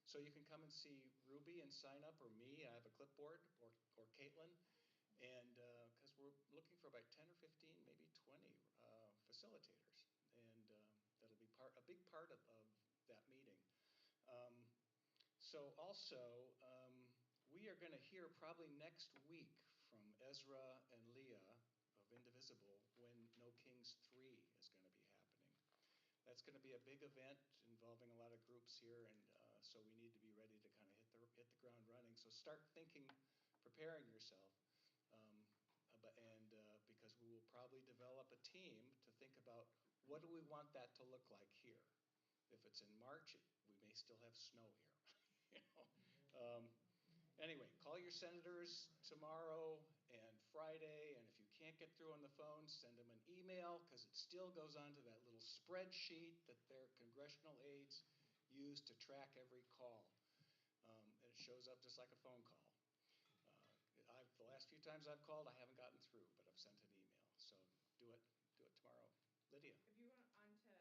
So you can come and see Ruby and sign up, or me, I have a clipboard, or Caitlin, and because we're looking for about 10 or 15, maybe 20 facilitators, and that'll be a big part of that meeting. So also, we are going to hear probably next week from Ezra and Leah of Indivisible when No Kings 3 is going to be happening. That's going to be a big event involving a lot of groups here, and so we need to be ready to kind of hit the ground running. So start thinking, preparing yourself, because we will probably develop a team to think about what do we want that to look like here. If it's in March, we may still have snow here. Anyway, call your senators tomorrow and Friday, and if you can't get through on the phone, send them an email, because it still goes onto that little spreadsheet that their congressional aides use to track every call. And it shows up just like a phone call. The last few times I've called, I haven't gotten through, but I've sent an email. So do it tomorrow. Lydia. If you went on to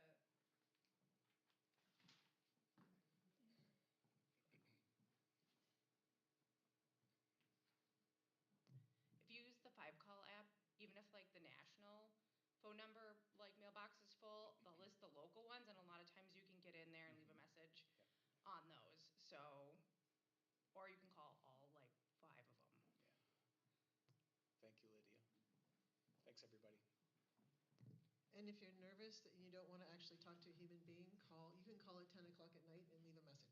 If you use the 5Call app, even if like the national phone number like mailbox is full, they'll list the local ones, and a lot of times you can get in there and leave a message on those. So, or you can call all like 5 of them. Yeah. Thank you, Lydia. Thanks, everybody. And if you're nervous that you don't want to actually talk to a human being, you can call at 10 o'clock at night and leave a message.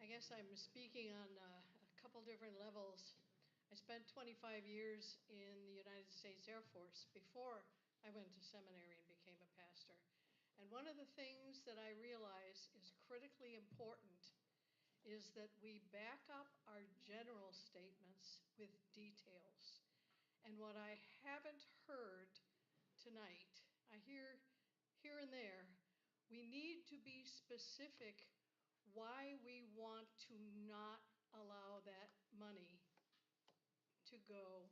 I guess I'm speaking on a couple different levels. I spent 25 years in the United States Air Force before I went to seminary and became a pastor. And one of the things that I realize is critically important is that we back up our general statements with details. And what I haven't heard tonight, I hear here and there, we need to be specific why we want to not allow that money to go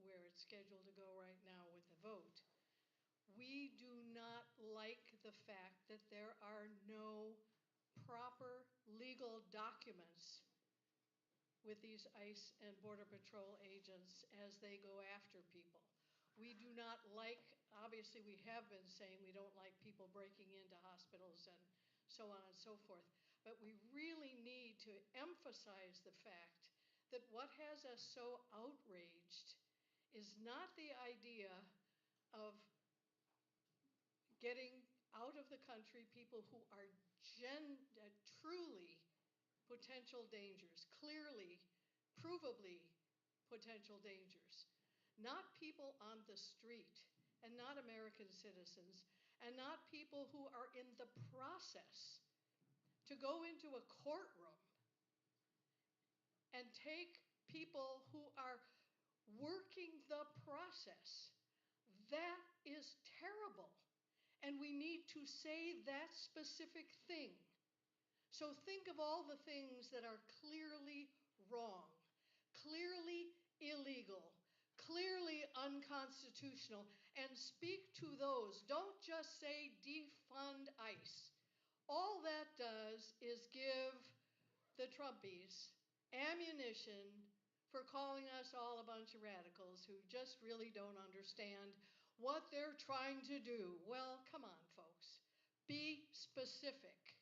where it's scheduled to go right now with the vote. We do not like the fact that there are no proper legal documents with these ICE and Border Patrol agents as they go after people. We do not like, obviously we have been saying we don't like people breaking into hospitals and so on and so forth, but we really need to emphasize the fact that what has us so outraged is not the idea of getting out of the country people who are truly potential dangers, clearly, provably potential dangers. Not people on the street, and not American citizens, and not people who are in the process to go into a courtroom and take people who are working the process. That is terrible. And we need to say that specific thing. So think of all the things that are clearly wrong, clearly illegal, clearly unconstitutional, and speak to those. Don't just say defund ICE. All that does is give the Trumpies ammunition for calling us all a bunch of radicals who just really don't understand what they're trying to do. Well, come on, folks. Be specific.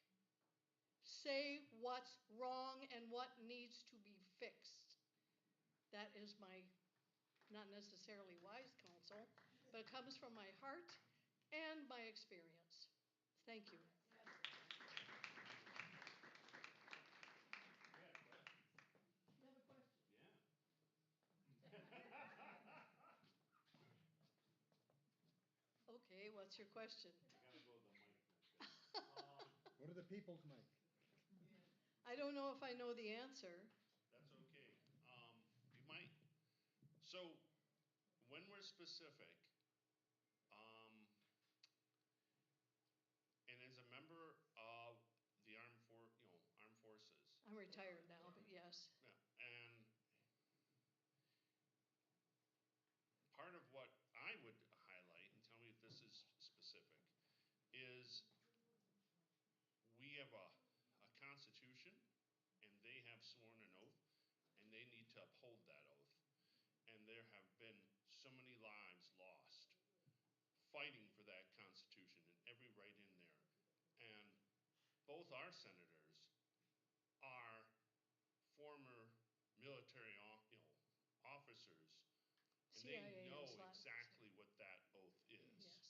Say what's wrong and what needs to be fixed. That is my not necessarily wise counsel, but it comes from my heart and my experience. Thank you. Yeah, questions? You have a question? Yeah. Okay, what's your question? I gotta go to the mic next. What are the people's mic? I don't know if I know the answer. That's okay. You might. So, when we're specific, and as a member of the armed forces, I'm retired now, but yes. yeah, and part of what I would highlight, and tell me if this is specific, is we have a constitution, and they have sworn an oath, and they need to uphold that oath. And there have been so many lives lost fighting for that Constitution and every right in there. And both our senators are former military, officers, and they CIA know is like, exactly what that oath is. yes.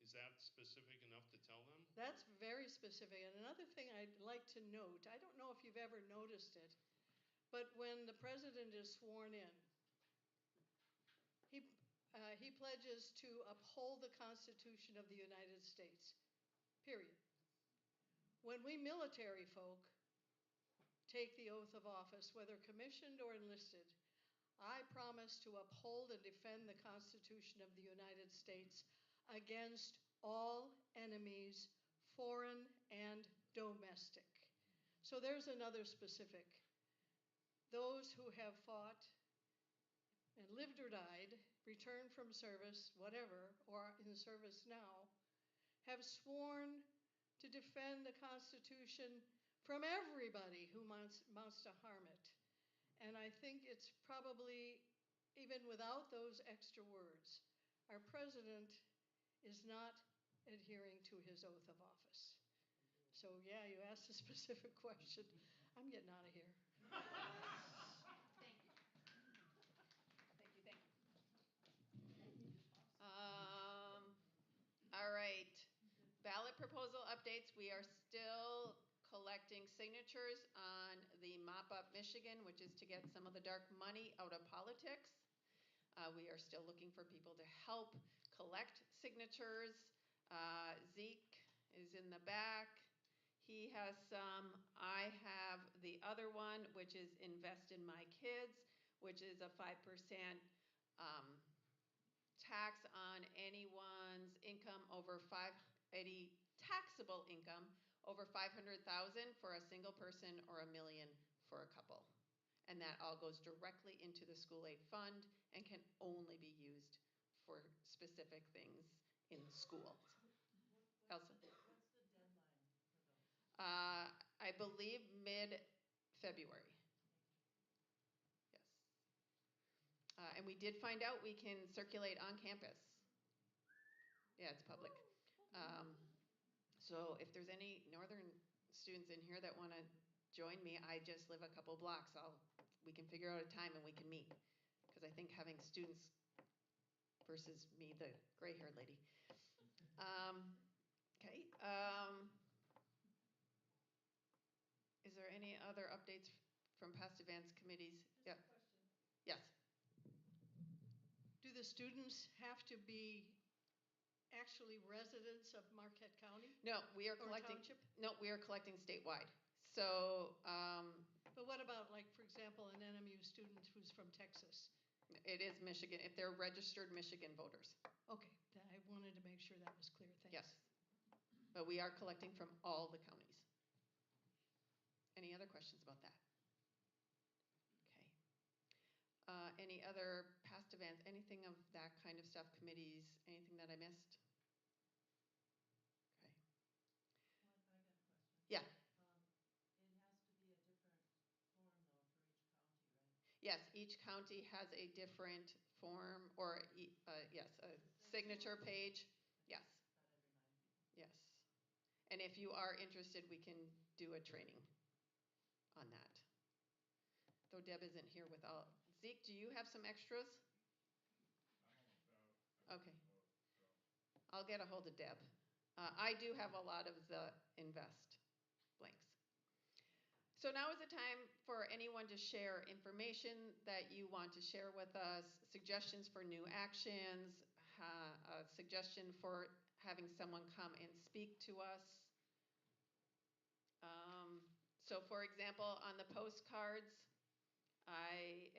Is that specific enough to tell them? That's very specific. And another thing I'd like to note, I don't know if you've ever noticed it, but when the president is sworn in, he pledges to uphold the Constitution of the United States, period. When we military folk take the oath of office, whether commissioned or enlisted, I promise to uphold and defend the Constitution of the United States against all enemies, foreign and domestic. So there's another specific. Those who have fought and lived or died, returned from service, whatever, or in service now, have sworn to defend the Constitution from everybody who wants to harm it. And I think it's probably, even without those extra words, our president is not adhering to his oath of office. So yeah, you asked a specific question. I'm getting out of here. Thank you. Thank you, thank you. All right. Ballot proposal updates. We are still collecting signatures on the Mop Up Michigan, which is to get some of the dark money out of politics. We are still looking for people to help collect signatures. Zeke is in the back. He has some. I have the other one, which is Invest in My Kids, which is a 5% tax on anyone's income over any taxable income over 500,000 for a single person or $1 million for a couple. And that all goes directly into the school aid fund and can only be used for specific things in school. Elsa? What's the deadline for those? I believe mid-February. Yes. And we did find out we can circulate on campus. Yeah, it's public. So if there's any northern students in here that want to join me, I just live a couple blocks. We can figure out a time and we can meet. Because I think having students versus me, the gray-haired lady. Okay. Is there any other updates from past events committees? Just a question. Yes. Do the students have to be actually residents of Marquette County? No, we are Or collecting. township? No, we are collecting statewide. So. But what about, like, for example, an NMU student who's from Texas? It is Michigan, if they're registered Michigan voters. Okay, I wanted to make sure that was clear. Thanks. Yes. But we are collecting from all the counties. Any other questions about that? Okay. Any other past events, anything of that kind of stuff, committees, anything that I missed? Okay. Well, I got a question. Yeah. It has to be a different form though for each county, right? Yes, each county has a different form or, yes, a signature page. Yes. About every 9 people. Yes. And if you are interested, we can do a training on that. Though Deb isn't here with all. Zeke, do you have some extras? Okay. I'll get a hold of Deb. I do have a lot of the invest blanks. So now is the time for anyone to share information that you want to share with us, suggestions for new actions, a suggestion for having someone come and speak to us. So for example, on the postcards, I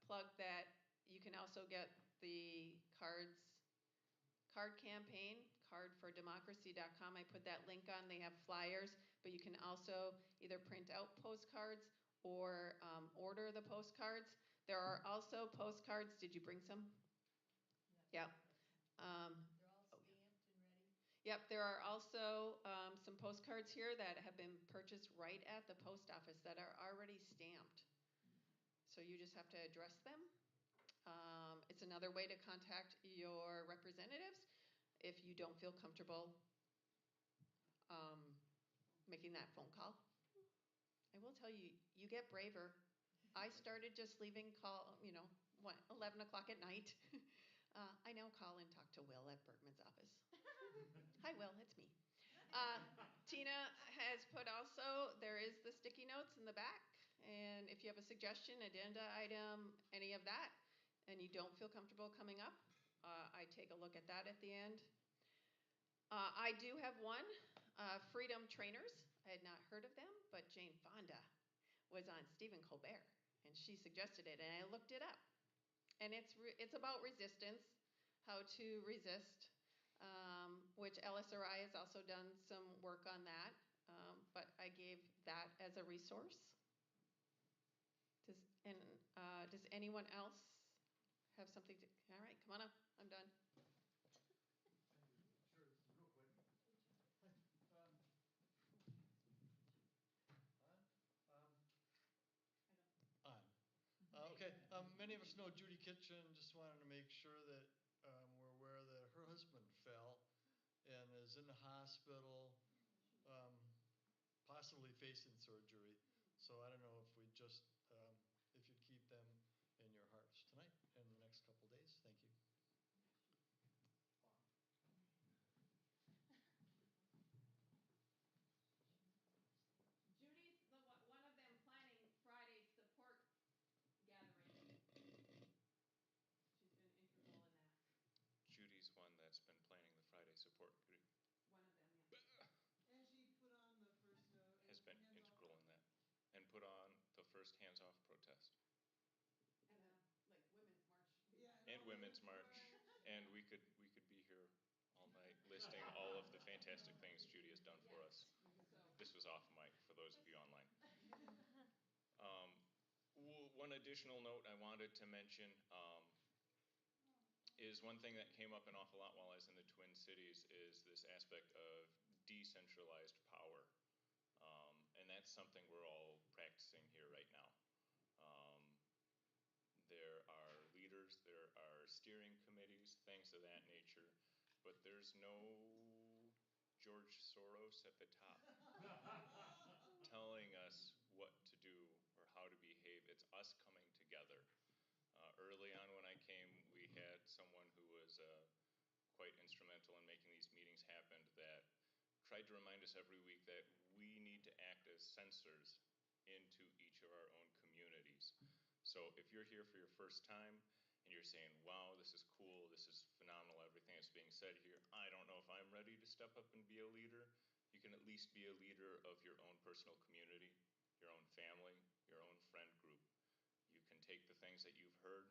plugged that you can also get the card campaign, cardfordemocracy.com. I put that link on. They have flyers, but you can also either print out postcards or order the postcards. There are also postcards. Did you bring some? Yep. They're all stamped and ready. Yep, there are also some postcards here that have been purchased right at the post office that are already stamped. So you just have to address them. It's another way to contact your representatives if you don't feel comfortable making that phone call. I will tell you, you get braver. I started just leaving 11 o'clock at night. I now call and talk to Will at Bergman's office. Hi, Will, it's me. Tina has put also, there is the sticky notes in the back. And if you have a suggestion, addenda item, any of that, and you don't feel comfortable coming up, I take a look at that at the end. I do have one, Freedom Trainers. I had not heard of them, but Jane Fonda was on Stephen Colbert, and she suggested it, and I looked it up. And it's about resistance, how to resist, which LSRI has also done some work on that, but I gave that as a resource. Does anyone else have something to, all right, come on up, I'm done. Sure, this is real quick. Hi. On. Okay. Many of us know Judy Kitchen. Just wanted to make sure that we're aware that her husband fell and is in the hospital, possibly facing surgery. So I don't know if we just if you'd keep them in your hearts tonight and the next couple days. Thank you. Judy's one of them planning Friday's support gathering. She's been integral in that. Judy's one that's been planning the Friday support group. One of them, yeah. And she put on the first Has been integral in that, and put on the first hands-off protest. And like Women's March. Yeah, And Women's March, and we could be here all night listing all of the fantastic things Judy has done for us. So. This was off mic for those of you online. One additional note I wanted to mention is one thing that came up an awful lot while I was in the Twin Cities is this aspect of decentralized power. And that's something we're all practicing here right now. There are leaders, there are steering committees, things of that nature, but there's no George Soros at the top telling us what to do or how to behave. It's us coming together. Early on when I came, we had someone who was quite instrumental in making these meetings happen that tried to remind us every week that we need to act as sensors into each of our own communities. So if you're here for your first time and you're saying, wow, this is cool, this is phenomenal, everything that's being said here, I don't know if I'm ready to step up and be a leader, you can at least be a leader of your own personal community, your own family, your own friend group. You can take the things that you've heard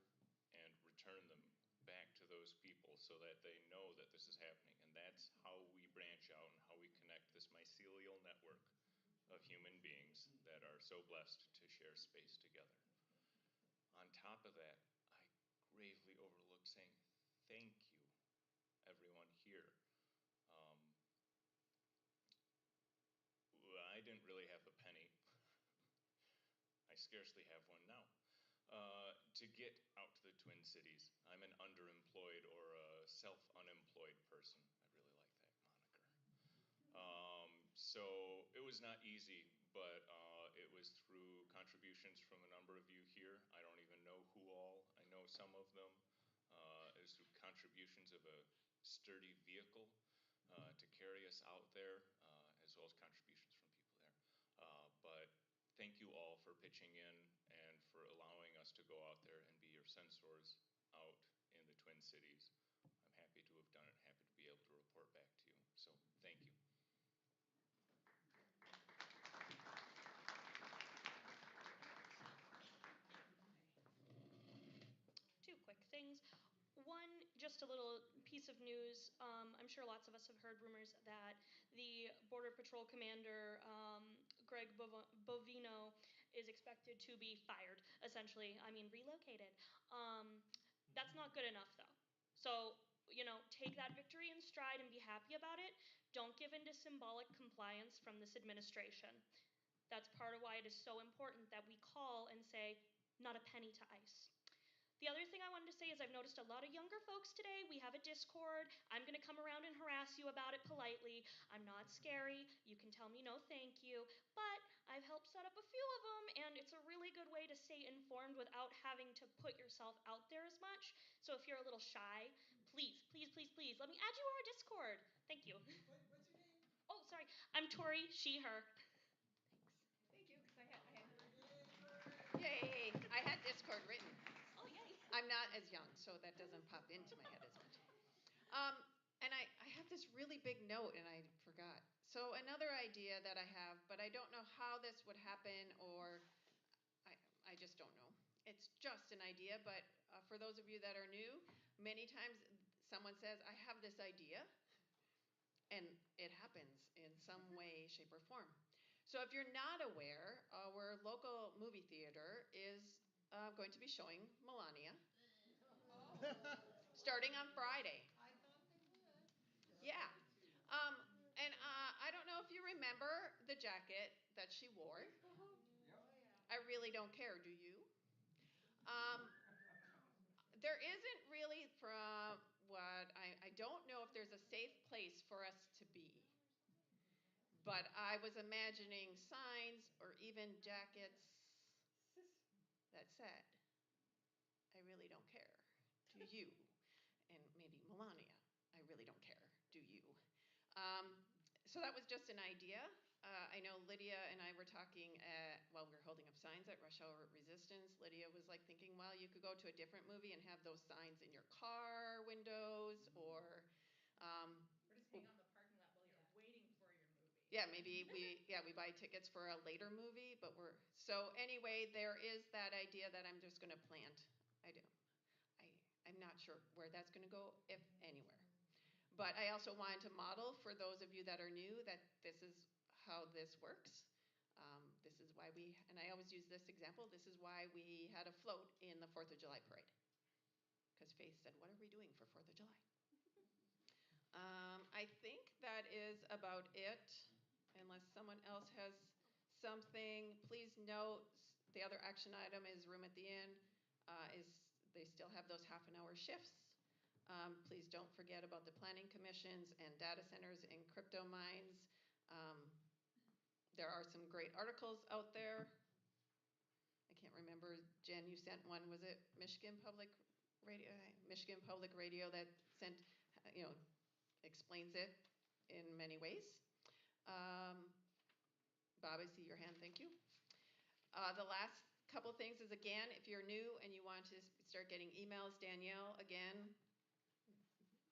and return them back to those people so that they know that this is happening. And that's how we branch out and how we connect this mycelial network of human beings that are so blessed to share space together. On top of that, I gravely overlooked saying thank you, everyone here. I didn't really have a penny. I scarcely have one now. To get out to the Twin Cities. I'm an underemployed or a self-unemployed person. I really like that moniker. So it was not easy, but it was through contributions from a number of you here. I don't even know who all. I know some of them. partners through contributions of a sturdy vehicle to carry us out there, as well as contributions from people there. But thank you all for pitching in and for allowing us to go out there and be your sensors out in the Twin Cities. I'm happy to have done it, happy to be able to report back to you. So thank you. Two quick things. One, just a little piece of news. I'm sure lots of us have heard rumors that the Border Patrol Commander, Greg Bovino, is expected to be fired, essentially. I mean, relocated. That's not good enough, though. So, take that victory in stride and be happy about it. Don't give in to symbolic compliance from this administration. That's part of why it is so important that we call and say, not a penny to ICE. The other thing I wanted to say is I've noticed a lot of younger folks today. We have a Discord. I'm going to come around and harass you about it politely. I'm not scary. You can tell me no thank you. But I've helped set up a few of them, and it's a really good way to stay informed without having to put yourself out there as much. So if you're a little shy, please, please, please, please, let me add you to our Discord. Thank you. What's your name? Oh, sorry. I'm Tori, she, her. Thanks. Thank you, because Yay! I had Discord written. Oh, yay. I'm not as young, so that doesn't pop into my head as much. And I have this really big note, and I forgot. So another idea that I have, but I don't know how this would happen, or I just don't know. It's just an idea, but for those of you that are new, many times someone says, I have this idea, and it happens in some way, shape, or form. So if you're not aware, our local movie theater is going to be showing Melania. Starting on Friday. I thought they would. Yeah. And I don't know if you remember the jacket that she wore. I really don't care, do you? There isn't really, from what I don't know if there's a safe place for us to be. But I was imagining signs or even jackets that said, I really don't care, do you? And maybe Melania, I really don't care, do you? So that was just an idea. I know Lydia and I were talking while we were holding up signs at Rush Hour Resistance. Lydia was like thinking, well, you could go to a different movie and have those signs in your car windows, or just hang out in the parking lot while you're waiting for your movie. yeah, maybe we buy tickets for a later movie, but so anyway, there is that idea that I'm just going to plant. I'm not sure where that's going to go, if anywhere. But I also wanted to model for those of you that are new that this is how this works. This is why and I always use this example, this is why we had a float in the 4th of July parade. Because Faith said, what are we doing for 4th of July? I think that is about it, unless someone else has something. Please note, the other action item is room at the inn. They still have those half-an-hour shifts. Please don't forget about the planning commissions and data centers and crypto mines. There are some great articles out there. I can't remember, Jen, you sent one. Was it Michigan Public Radio? Michigan Public Radio that sent, explains it in many ways. Bob, I see your hand. Thank you. The last couple things is, again, if you're new and you want to start getting emails, Danielle, again,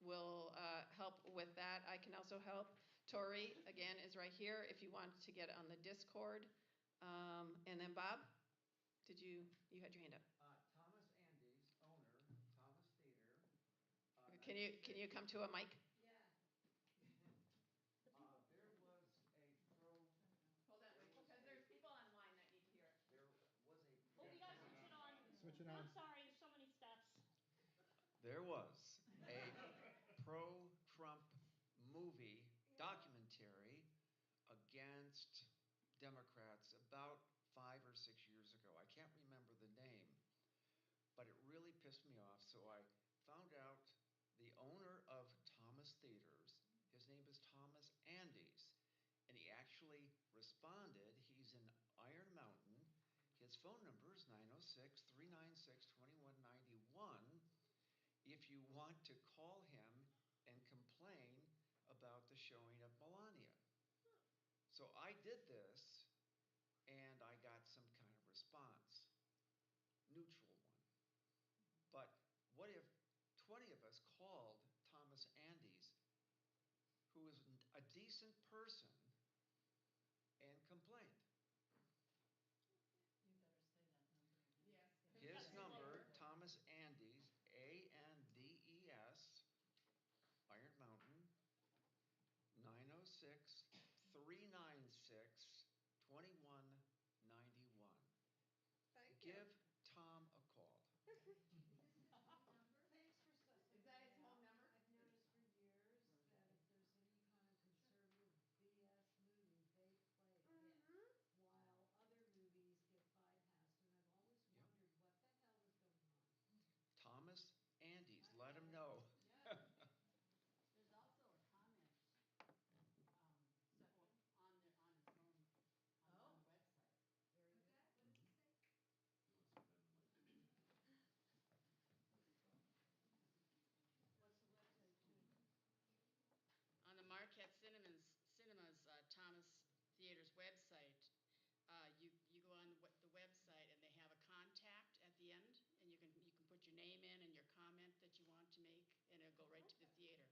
will help with that. I can also help. Tori, again, is right here if you want to get on the Discord. And then Bob, you had your hand up. Thomas Andes, owner, Thomas Theater. Can you come to a mic? Yeah. There was a Hold on, wait, because there's people online that need to hear it. There was a. Oh, we gotta switch it on. Switch it on. I'm sorry, there's so many steps. There was a pro-Trump movie documentary against Democrats about 5 or 6 years ago. I can't remember the name, but it really pissed me off. So I found out the owner of Thomas Theaters, his name is Thomas Andes, and he actually responded. He's in Iron Mountain. His phone number is 906-396-2191. if you want to call him and complain about the showing of Melania. So I did this and I got some kind of response, neutral one. But what if 20 of us called Thomas Andes, who is a decent person, and complained? You better say that number again. Yes. His number, Thomas Andes, Andes, Iron Mountain, 906 396 2191. Thank you. Give Tom a call. Is this his home number? Thanks for sussing Is that his that home out. number? I've noticed for years that if there's any kind of conservative BS movies, they play it. Mm-hmm. While other movies get bypassed, and I've always Yep. wondered what the hell is going on. Thomas Andes, let him know. There's also a comment on his phone on the website. Very What's good. that? What does it say? What's the website too? On the Marquette Cinemas Thomas Theater's website, you go on the website and they have a contact at the end, and you can put your name in and your comment that you want to make, and it'll go right to the theater.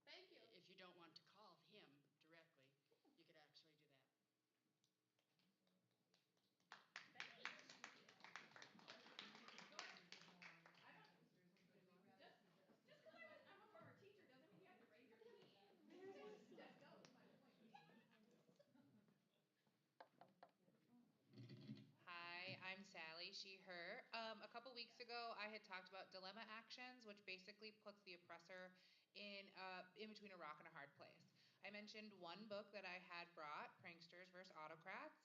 Thank you. If you don't want to call him directly, you could actually do that. Thanks. I don't. Just because I'm a former teacher doesn't mean you have to raise your hand. Just goes my point. Hi, I'm Sally, she, her. A couple weeks ago, I had talked about dilemma actions, which basically puts the oppressor in between a rock and a hard place. I mentioned one book that I had brought, Pranksters versus Autocrats.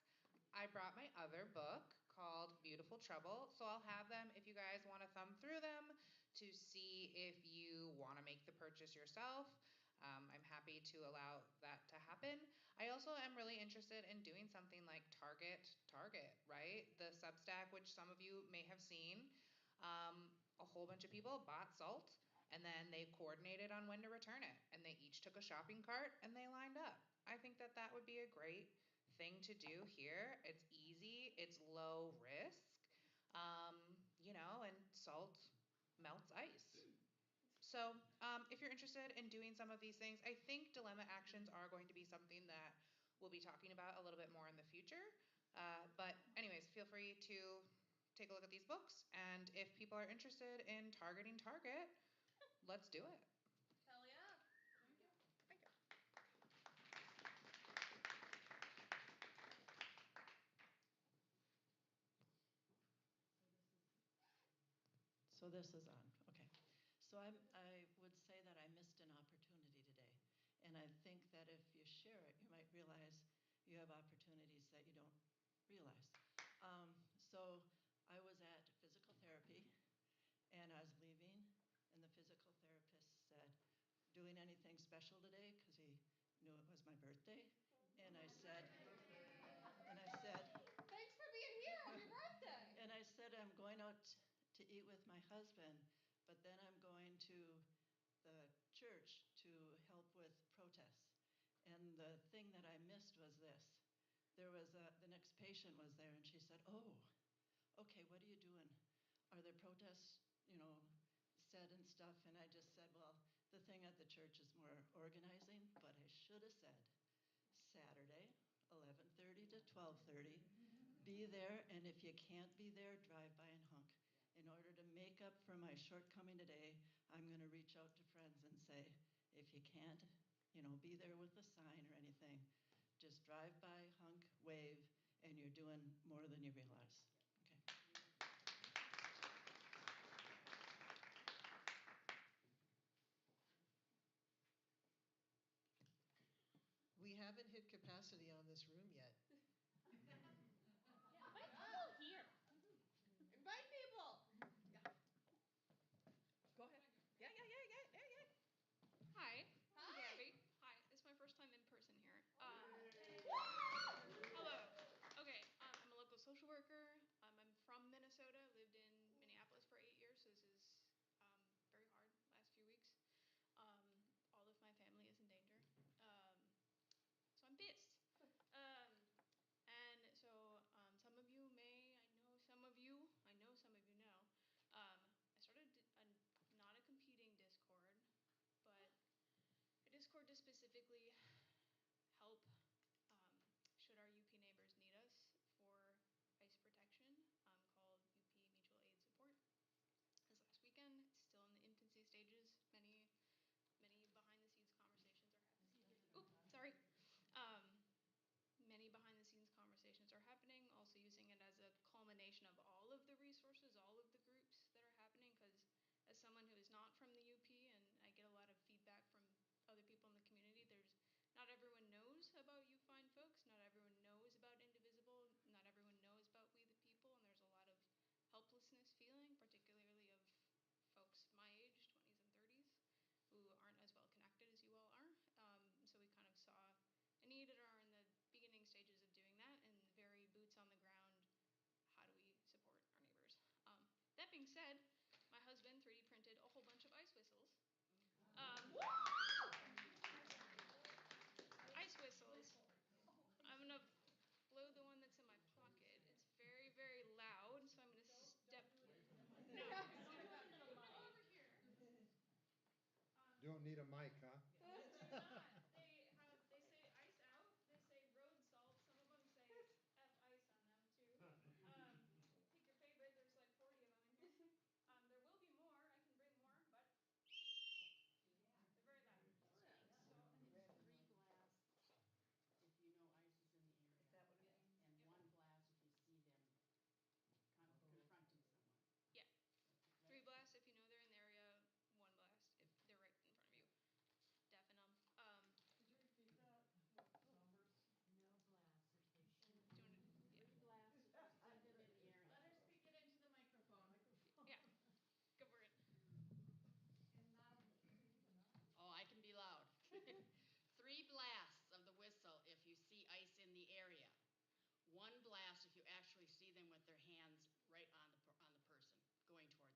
I brought my other book called Beautiful Trouble, so I'll have them if you guys want to thumb through them to see if you want to make the purchase yourself. I'm happy to allow that to happen. I also am really interested in doing something like Target, right? The Substack, which some of you may have seen. A whole bunch of people bought salt and then they coordinated on when to return it. And they each took a shopping cart and they lined up. I think that that would be a great thing to do here. It's easy, it's low risk, and salt melts ice. So if you're interested in doing some of these things, I think dilemma actions are going to be something that we'll be talking about a little bit more in the future. But anyways, feel free to take a look at these books. And if people are interested in targeting Target, let's do it. Hell yeah. Thank you. Thank you. So this is on. Okay. So I would say that I missed an opportunity today. And I think that if you share it, you might realize you have opportunities that you don't realize. So I was at physical therapy and I was leaving, and the physical therapist said, "Doing anything special today?" Because he knew it was my birthday. And I said, Thanks for being here on your birthday. and I said, "I'm going out to eat with my husband, but then I'm going to the church to help with protests." And the thing that I missed was this. There was the next patient was there, and she said, "Oh, okay, what are you doing? Are there protests, said and stuff?" And I just said, "Well, the thing at the church is more organizing," but I should have said, "Saturday, 11:30 to 12:30, be there, and if you can't be there, drive by and honk." In order to make up for my shortcoming today, I'm going to reach out to friends and say, if you can't, be there with a sign or anything, just drive by, honk, wave, and you're doing more than you realize. Okay. We haven't hit capacity on this room yet. Yeah, invite people here. Invite people. Yeah. Go ahead. Yeah. Hi, I'm Hi. Gabby. Hi, it's my first time in person here. Hello. Okay, I'm a local social worker. I'm from Minnesota. Lived in Minneapolis for 8 years, so this is don't need a mic, huh? They do not. They say ice out. They say road salt. Some of them say F ice on them too. Pick your favorite. There's like 40 of them in here. There will be more. I can bring more, but they're very loud. So it's 3 blasts if you know ice is in the area. Is that what it means? And 1 blast if you see them confronting someone. Yeah. Right? 3 blasts if you know they're in the area. 1 blast if they're right in front of you. Deafen them. Could you repeat that with numbers? No blast if they shoot. Doing it. Yeah. 3 blasts if you see them in the area. Let her speak it into the microphone. Yeah. Go for it. And loudly. Oh, I can be loud. 3 blasts of the whistle if you see ice in the area. 1 blast if you actually see them with their hands right on the person, going toward them.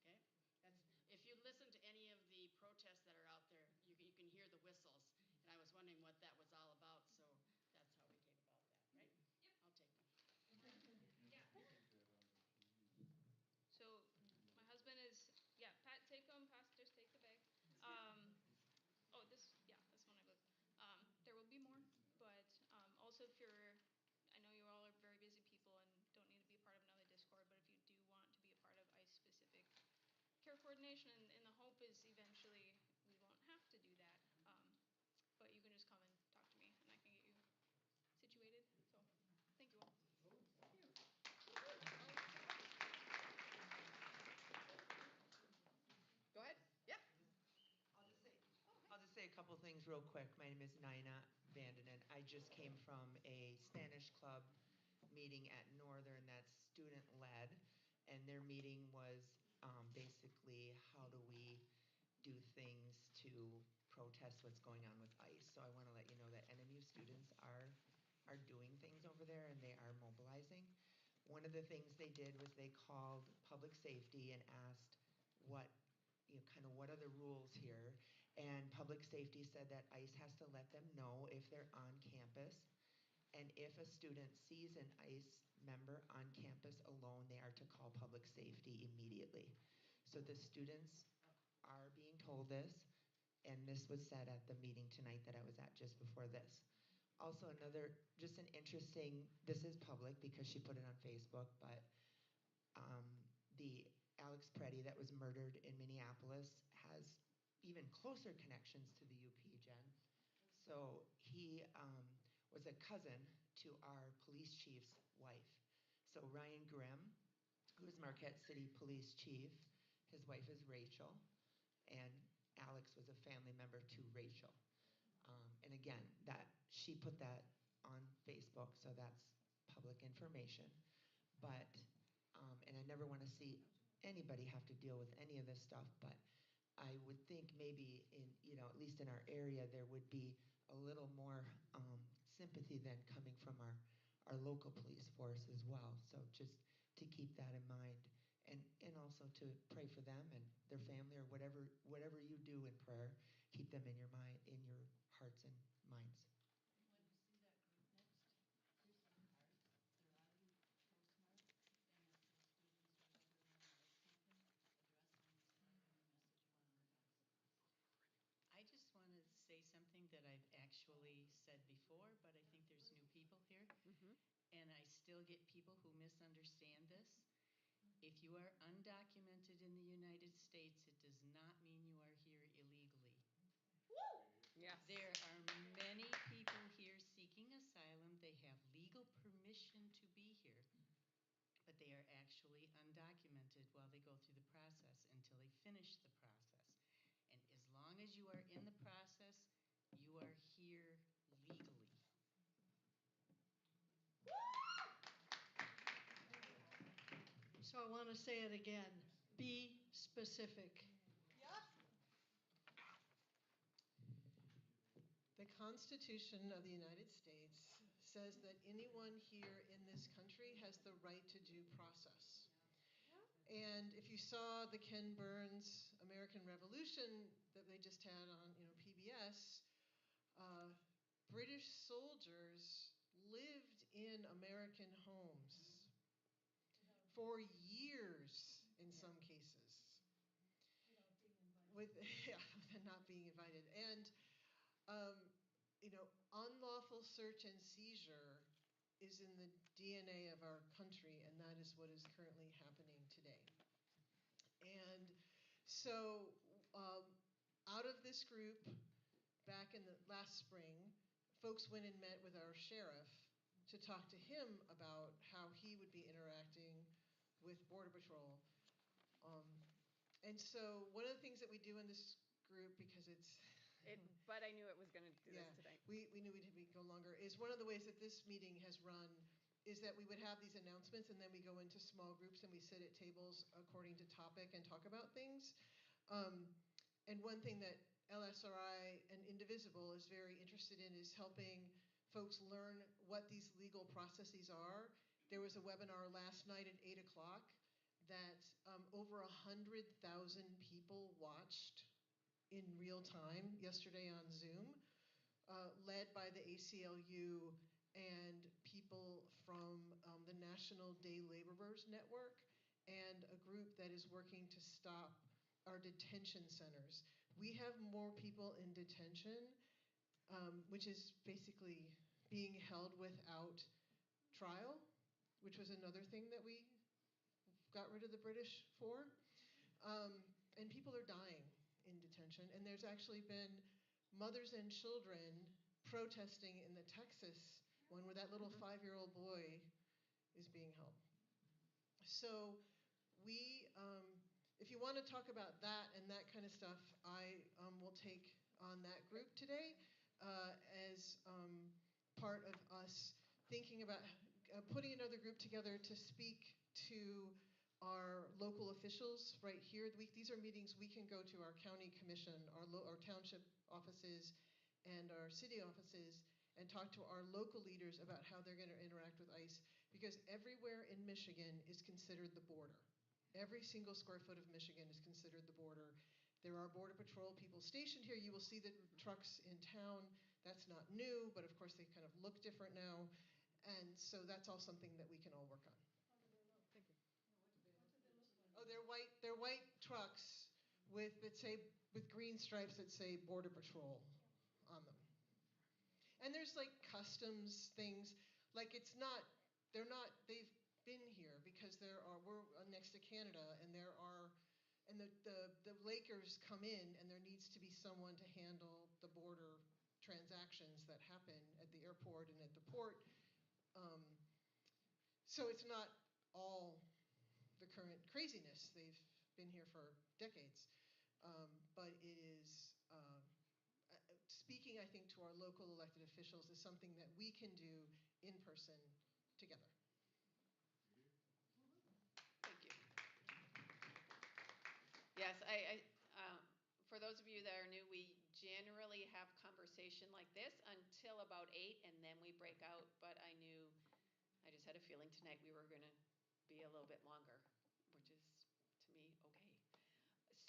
Okay? That's, if you listen to any of the protests that are out there, you can hear the whistles. And I was wondering what that was all about, so that's how we came about that, right? Yep. I'll take one. Yeah. So my husband is, yeah, Pat, take them. Pastors, take the bag. Oh, this one I believe. There will be more, but also if you're, I know you all are very busy people and don't need to be a part of another Discord, but if you do want to be a part of ICE-specific care coordination, and the hope is eventually we won't have to do that, but you can just come and talk to me, and I can get you situated. So, thank you all. Thank you. Go ahead. Yeah. I'll just say a couple things real quick. My name is Nina Vandenen. I just came from a Spanish club meeting at Northern that's student-led, and their meeting was basically how do we do things to protest what's going on with ICE. So I want to let you know that NMU students are doing things over there, and they are mobilizing. One of the things they did was they called public safety and asked what, kind of what are the rules here. And public safety said that ICE has to let them know if they're on campus. And if a student sees an ICE member on campus alone, they are to call public safety immediately. So the students are being told this, and this was said at the meeting tonight that I was at just before this. Also just an interesting, this is public because she put it on Facebook, but the Alex Preddy that was murdered in Minneapolis has even closer connections to the UP, Jen. So he was a cousin to our police chief's wife. So Ryan Grimm, who is Marquette City Police Chief, his wife is Rachel, and Alex was a family member to Rachel. And again, that she put that on Facebook, so that's public information. But, and I never want to see anybody have to deal with any of this stuff, but I would think maybe in, at least in our area, there would be a little more sympathy then coming from our local police force as well. So just to keep that in mind, and also to pray for them and their family, or whatever you do in prayer, keep them in your mind, in your hearts and minds. When you see that group next, here's some cards. They're out of postmarks, and it says students are number 1 life something. Address on the side and your message 1 on the back of the plastic. I just want to say something that I've actually said before, but I think there's new people here. Mm-hmm. And I still get people who misunderstand this. If you are undocumented in the United States, it does not mean you are here illegally. Woo! Yes. There are many people here seeking asylum. They have legal permission to be here, but they are actually undocumented while they go through the process until they finish the process. And as long as you are in the process, you are here legally. So I want to say it again. Be specific. Yep. The Constitution of the United States says that anyone here in this country has the right to due process. And if you saw the Ken Burns American Revolution that they just had on PBS, British soldiers lived in American homes for years in some cases with yeah, and not being invited. And unlawful search and seizure is in the DNA of our country, and that is what is currently happening today. And so, out of this group, back in the last spring, folks went and met with our sheriff to talk to him about how he would be interacting with Border Patrol. And so, one of the things that we do in this group, because it's But I knew it was going to do yeah, this tonight. we knew we'd go longer. Is one of the ways that this meeting has run is that we would have these announcements and then we go into small groups and we sit at tables according to topic and talk about things. And one thing that LSRI and Indivisible is very interested in is helping folks learn what these legal processes are. There was a webinar last night at 8 o'clock that over 100,000 people watched in real time yesterday on Zoom, led by the ACLU and people from the National Day Laborers Network and a group that is working to stop our detention centers. We have more people in detention, which is basically being held without trial, which was another thing that we got rid of the British for. And people are dying in detention. And there's actually been mothers and children protesting in the Texas one where that little 5-year-old boy is being held. So we, if you want to talk about that and that kind of stuff, I will take on that group today as part of us thinking about putting another group together to speak to our local officials right here. These are meetings we can go to our county commission, our township offices, and our city offices and talk to our local leaders about how they're going to interact with ICE, because everywhere in Michigan is considered the border. Every single square foot of Michigan is considered the border. There are Border Patrol people stationed here. You will see the trucks in town. That's not new, but of course they kind of look different now. And so that's all something that we can all work on. Thank you. Oh, they're white trucks with green stripes that say Border Patrol on them. And there's like customs things, like they've been here because we're next to Canada, and the Lakers come in, and there needs to be someone to handle the border transactions that happen at the airport and at the port. So it's not all the current craziness. They've been here for decades. But it is speaking, I think, to our local elected officials is something that we can do in person together. Thank you. Yes, for those of you that are new, we generally have conversation like this until about 8, and then we break out. But I just had a feeling tonight we were going to be a little bit longer, which is, to me, okay.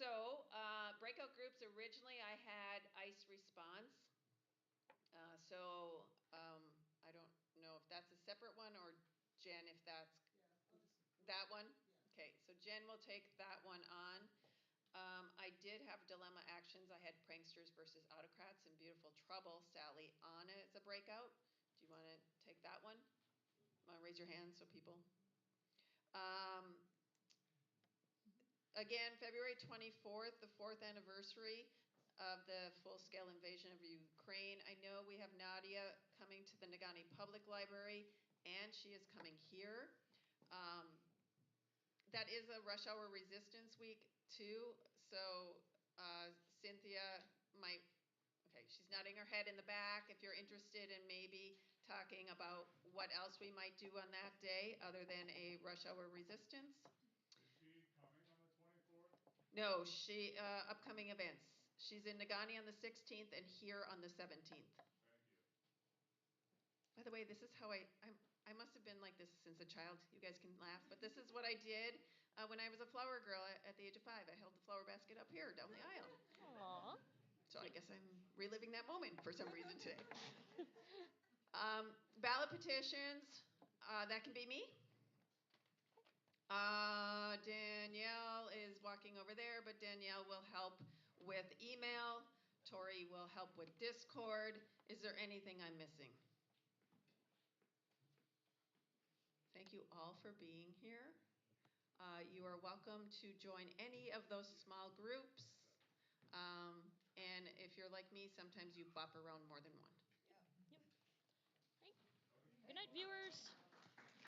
So, breakout groups, originally I had ICE response. I don't know if that's a separate one, or Jen, if that's that one? Yeah. Okay, so Jen will take that one on. I did have dilemma actions. I had pranksters versus autocrats and beautiful trouble. Sally on it as a breakout. Do you want to take that one? Want to raise your hand so people? Again, February 24th, the 4th anniversary of the full-scale invasion of Ukraine. I know we have Nadia coming to the Nagani Public Library, and she is coming here. That is a rush hour resistance week too, so Cynthia might, okay, she's nodding her head in the back. If you're interested in maybe talking about what else we might do on that day other than a rush hour resistance. Is she coming on the 24th? No, she upcoming events. She's in Nagani on the 16th and here on the 17th. Thank you. By the way, this is how I must have been like this since a child. You guys can laugh, but this is what I did when I was a flower girl at the age of 5. I held the flower basket up here down the aisle. Aww. So I guess I'm reliving that moment for some reason today. Ballot petitions, that can be me. Danielle is walking over there, but Danielle will help with email. Tori will help with Discord. Is there anything I'm missing? Thank you all for being here. You are welcome to join any of those small groups. And if you're like me, sometimes you bop around more than one. Yep. Right. Good night, viewers.